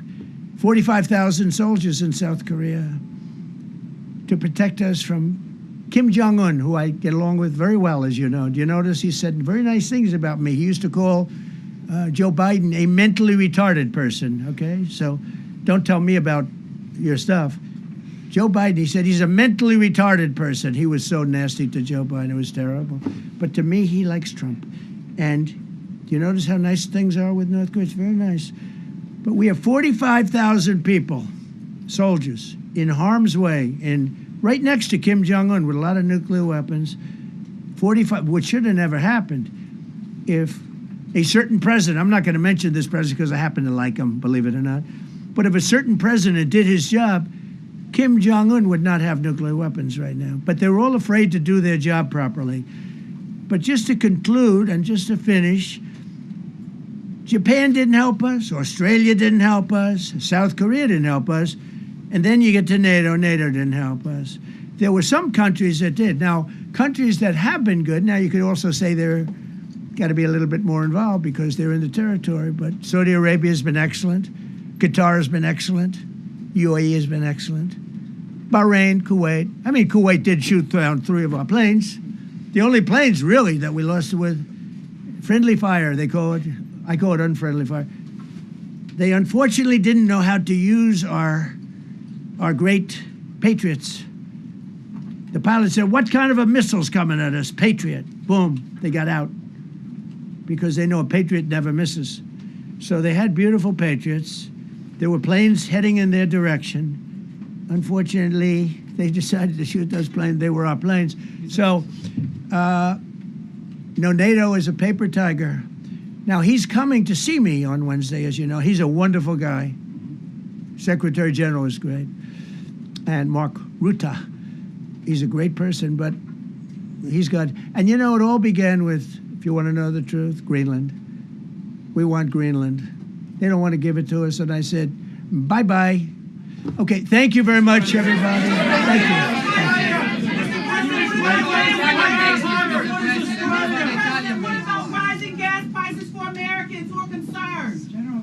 45,000 soldiers in South Korea to protect us from Kim Jong-un, who I get along with very well, as you know. Do you notice he said very nice things about me? He used to call Joe Biden a mentally retarded person, okay? So don't tell me about your stuff. Joe Biden, he said he's a mentally retarded person. He was so nasty to Joe Biden. It was terrible. But to me, he likes Trump. And do you notice how nice things are with North Korea? It's very nice. But we have 45,000 people, soldiers, in harm's way, right next to Kim Jong-un with a lot of nuclear weapons. 45, which should have never happened if a certain president, I'm not going to mention this president because I happen to like him, believe it or not, but if a certain president did his job, Kim Jong-un would not have nuclear weapons right now. But they're all afraid to do their job properly. But just to conclude and just to finish, Japan didn't help us, Australia didn't help us, South Korea didn't help us, and then you get to NATO, NATO didn't help us. There were some countries that did. Now, countries that have been good, now you could also say they're got to be a little bit more involved because they're in the territory, but Saudi Arabia has been excellent, Qatar has been excellent, UAE has been excellent, Bahrain, Kuwait. I mean, Kuwait did shoot down 3 of our planes. The only planes, really, that we lost with friendly fire, they call it. I call it unfriendly fire. They unfortunately didn't know how to use our great Patriots. The pilot said, what kind of a missile's coming at us? Patriot. Boom, they got out. Because they know a Patriot never misses. So they had beautiful Patriots. There were planes heading in their direction. Unfortunately, they decided to shoot those planes. They were our planes. So, NATO is a paper tiger. Now, he's coming to see me on Wednesday, as you know. He's a wonderful guy. Secretary General is great. And Mark Rutte, he's a great person, but he's got... And it all began with, if you want to know the truth, Greenland. We want Greenland. They don't want to give it to us. And I said, bye-bye. Okay, thank you very much, everybody. Thank you. What about rising gas prices for Americans who are concerned? General,